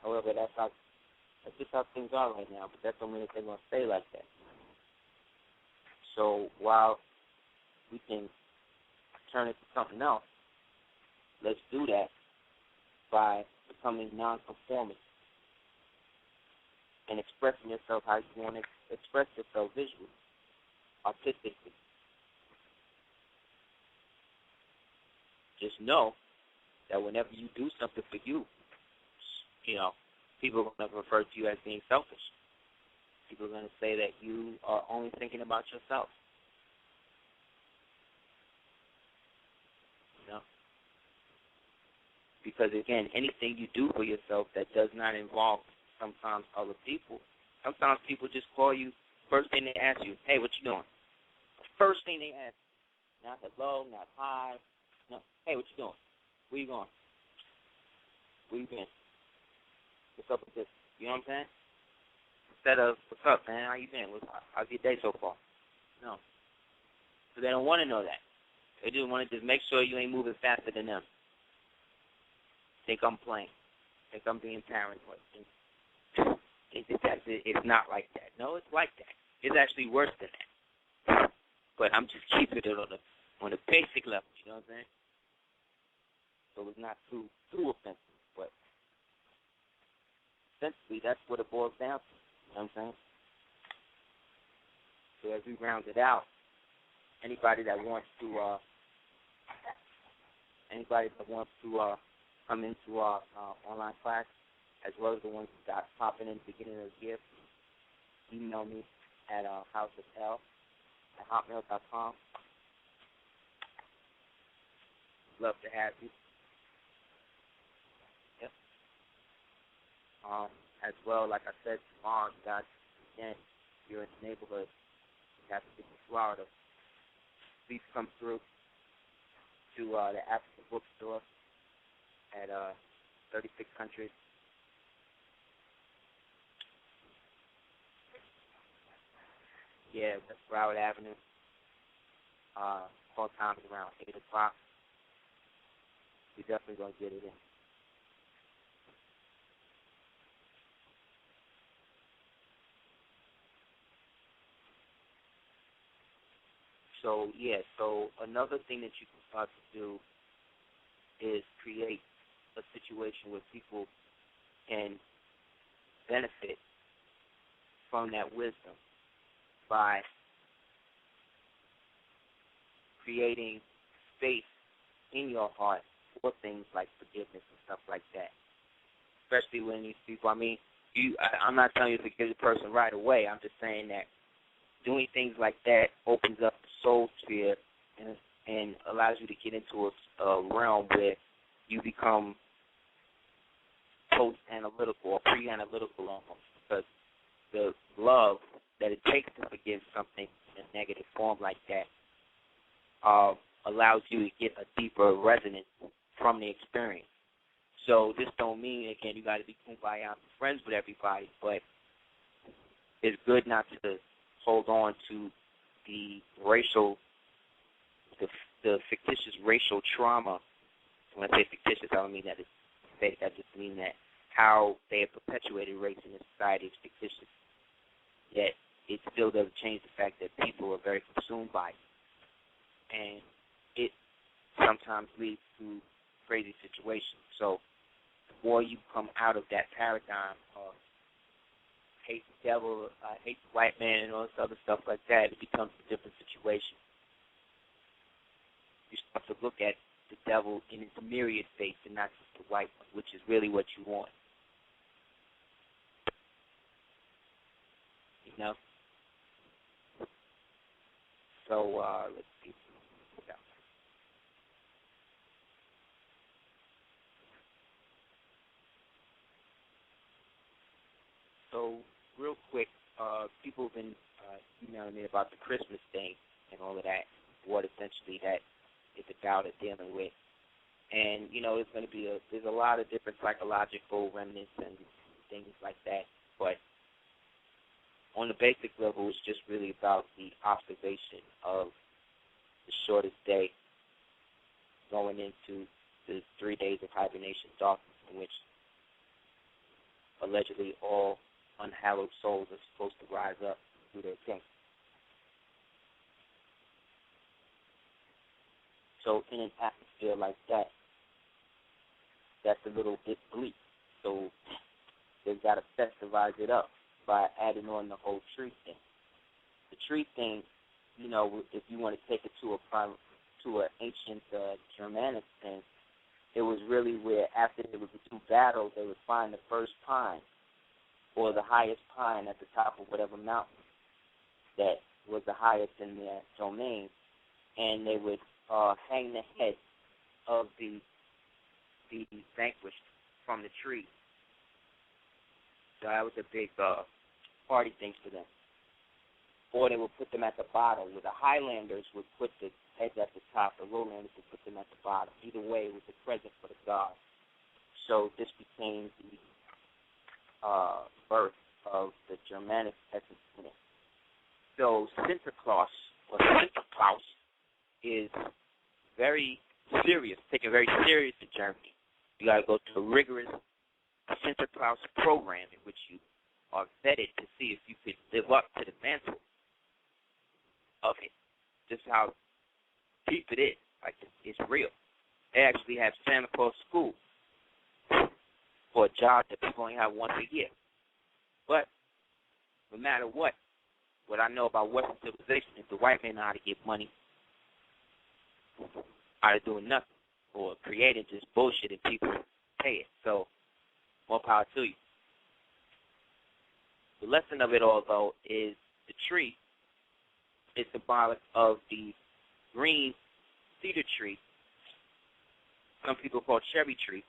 However, that's just how things are right now, but that don't mean that they're going to stay like that. So while we can turn it to something else, let's do that by becoming non-conforming and expressing yourself how you want to express yourself visually, artistically. Just know that whenever you do something for you, people are going to refer to you as being selfish. People are going to say that you are only thinking about yourself. Because, again, anything you do for yourself that does not involve sometimes other people, sometimes people just call you, first thing they ask you, hey, what you doing? First thing they ask you. Not hello, not hi. No, hey, what you doing? Where you going? Where you been? What's up with this? You know what I'm saying? Instead of, what's up, man? How you been? How's your day so far? No. So they don't want to know that. They just want to just make sure you ain't moving faster than them. Think I'm playing. Think I'm being paranoid. Think that it's not like that. No, it's like that. It's actually worse than that. But I'm just keeping it on the basic level. You know what I'm saying? So it's not too offensive. But essentially, that's what it boils down to. You know what I'm saying? So as we round it out, anybody that wants to come into our online class, as well as the ones that got popping in the beginning of the year, email me at houseofl@hotmail.com. Love to have you. Yep. as well. Like I said, tomorrow, you guys, again, if you're in the neighborhood, you have to get to Florida. Please come through to the African bookstore at 3600 West Broward Avenue. Call time is around 8 o'clock. We're definitely going to get it in. So another thing that you can start to do is create a situation where people can benefit from that wisdom by creating space in your heart for things like forgiveness and stuff like that. Especially when these people, I'm not telling you to forgive the person right away. I'm just saying that doing things like that opens up the soul sphere and allows you to get into a realm where you become post-analytical or pre-analytical almost, because the love that it takes to forgive something in a negative form like that allows you to get a deeper resonance from the experience. So this don't mean, again, you got to be kumbaya and friends with everybody, but it's good not to hold on to the fictitious racial trauma. When I say fictitious, I don't mean that it's fake. I just mean that how they have perpetuated race in this society is fictitious. Yet it still doesn't change the fact that people are very consumed by it. And it sometimes leads to crazy situations. So the more you come out of that paradigm of hate the devil, hate the white man, and all this other stuff like that, it becomes a different situation. You start to look at the devil in its myriad face and not just the white one, which is really what you want. You know? So, let's see. So, real quick, people have been emailing me about the Christmas thing and all of that, what essentially that is about it dealing with. And, it's going to be there's a lot of different psychological remnants and things like that, but on the basic level, it's just really about the observation of the shortest day going into the 3 days of hibernation darkness in which allegedly all unhallowed souls are supposed to rise up through their king. So in an atmosphere like that, that's a little bit bleak. So they've got to festivize it up by adding on the whole tree thing. The tree thing, if you want to take it to an ancient Germanic thing, it was really where after there was a two battles, they would find the first pine or the highest pine at the top of whatever mountain that was the highest in their domain, and they would hang the head of the vanquished from the tree. So that was a big party thing for them. Or they would put them at the bottom, where the Highlanders would put the heads at the top, the Lowlanders would put them at the bottom. Either way, it was a present for the gods. So this became the birth of the Germanic essence in it. So Sinterklaas is very serious, taken very serious in Germany. You got to go through a rigorous Sinterklaas program in which you are vetted to see if you could live up to the mantle of it. Just how deep it is. Like, it's real. They actually have Santa Claus school for a job that people only have once a year. But no matter what I know about Western civilization is the white man know how to get money out of doing nothing or creating just bullshit and people pay it. So, more power to you. The lesson of it all, though, is the tree is symbolic of the green cedar tree, some people call cherry tree,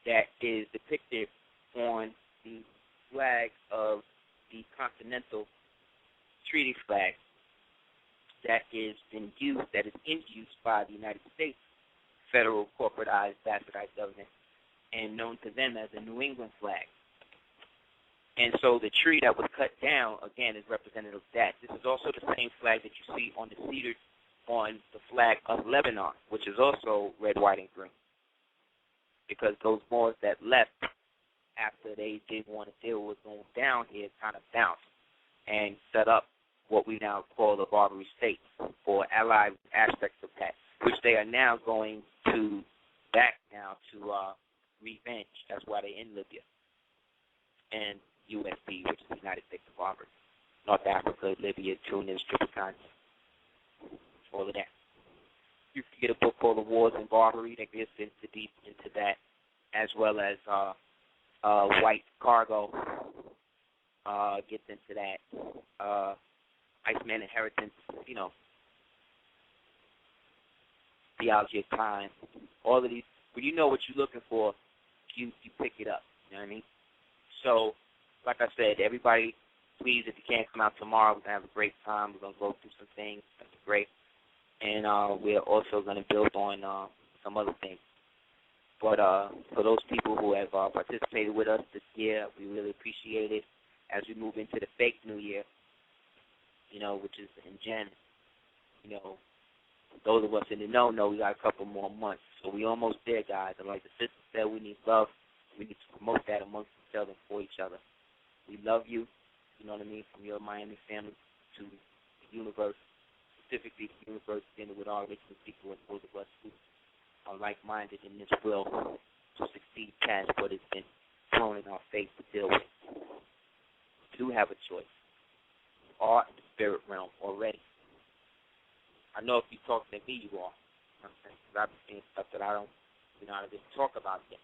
that is depicted on the Intercontinental Treaty flag that is in use by the United States federal corporatized bastardized government and known to them as the New England flag. And so the tree that was cut down, again, is representative of that. This is also the same flag that you see on the cedar on the flag of Lebanon, which is also red, white, and green. Because those Moors that left after they didn't want to deal with going down here kind of bounced and set up what we now call the Barbary States, or allied aspects of that, which they are now going to back now to revenge. That's why they're in Libya. And USD, which is the United States of Barbary, North Africa, Libya, Tunis, Tripoli, all of that. You can get a book called The Wars in Barbary that gets deep into that, as well as White Cargo gets into that. Iceman Inheritance, Theology of Time, all of these. When you know what you're looking for, you pick it up. You know what I mean? So, like I said, everybody, please, if you can't come out tomorrow, we're going to have a great time. We're going to go through some things. That's great. And we're also going to build on some other things. But for those people who have participated with us this year, we really appreciate it. As we move into the fake New Year, which is in January, those of us in the know we got a couple more months. So we almost there, guys. And like the sister said, we need love. We need to promote that amongst each other and for each other. We love you, you know what I mean, from your Miami family to the universe, specifically the universe dealing with all races of people and those of us who are like-minded in this will to succeed past what has been thrown in our face to deal with. We do have a choice. We are in the spirit realm already. I know if you talk to me, you are. Because I've been seeing stuff that I didn't talk about yet.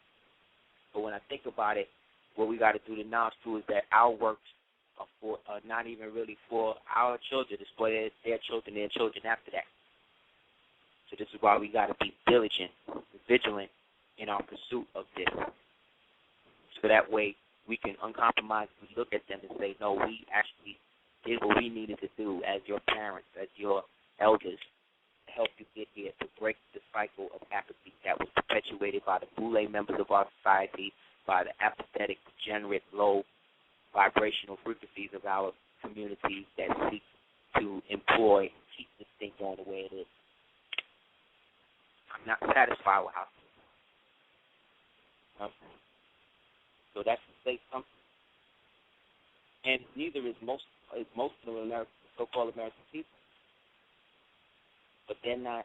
But when I think about it, what we got to do now too is that our works are not even really for our children. It's for their children after that. So this is why we got to be diligent, vigilant in our pursuit of this. So that way we can uncompromisingly look at them and say, no, we actually did what we needed to do as your parents, as your elders, to help you get here, to break the cycle of apathy that was perpetuated by the boule members of our society, by the apathetic, degenerate, low vibrational frequencies of our communities that seek to keep this thing going the way it is. I'm not satisfied with how. So that's to say something. And neither is most of the so-called American people. But they're not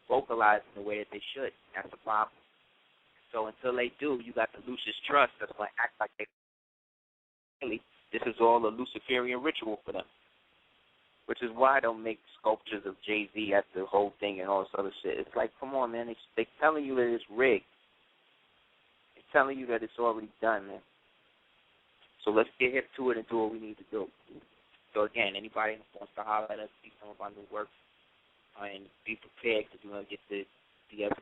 vocalizing the way that they should. That's the problem. So until they do, you got the Lucius Trust that's going to act like this is all a Luciferian ritual for them. Which is why I don't make sculptures of Jay-Z at the whole thing and all this other shit. It's like, come on, man. They're telling you that it's rigged. They're telling you that it's already done, man. So let's get hip to it and do what we need to do. So, again, anybody who wants to holler at us, see some of our new work, and be prepared because we're going to get the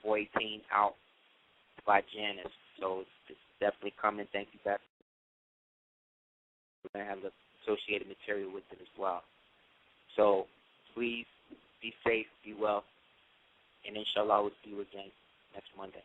F418 out by Janice. So it's definitely coming. Thank you, Beth. We're going to have the associated material with it as well. So please be safe, be well, and inshallah we'll see you again next Monday.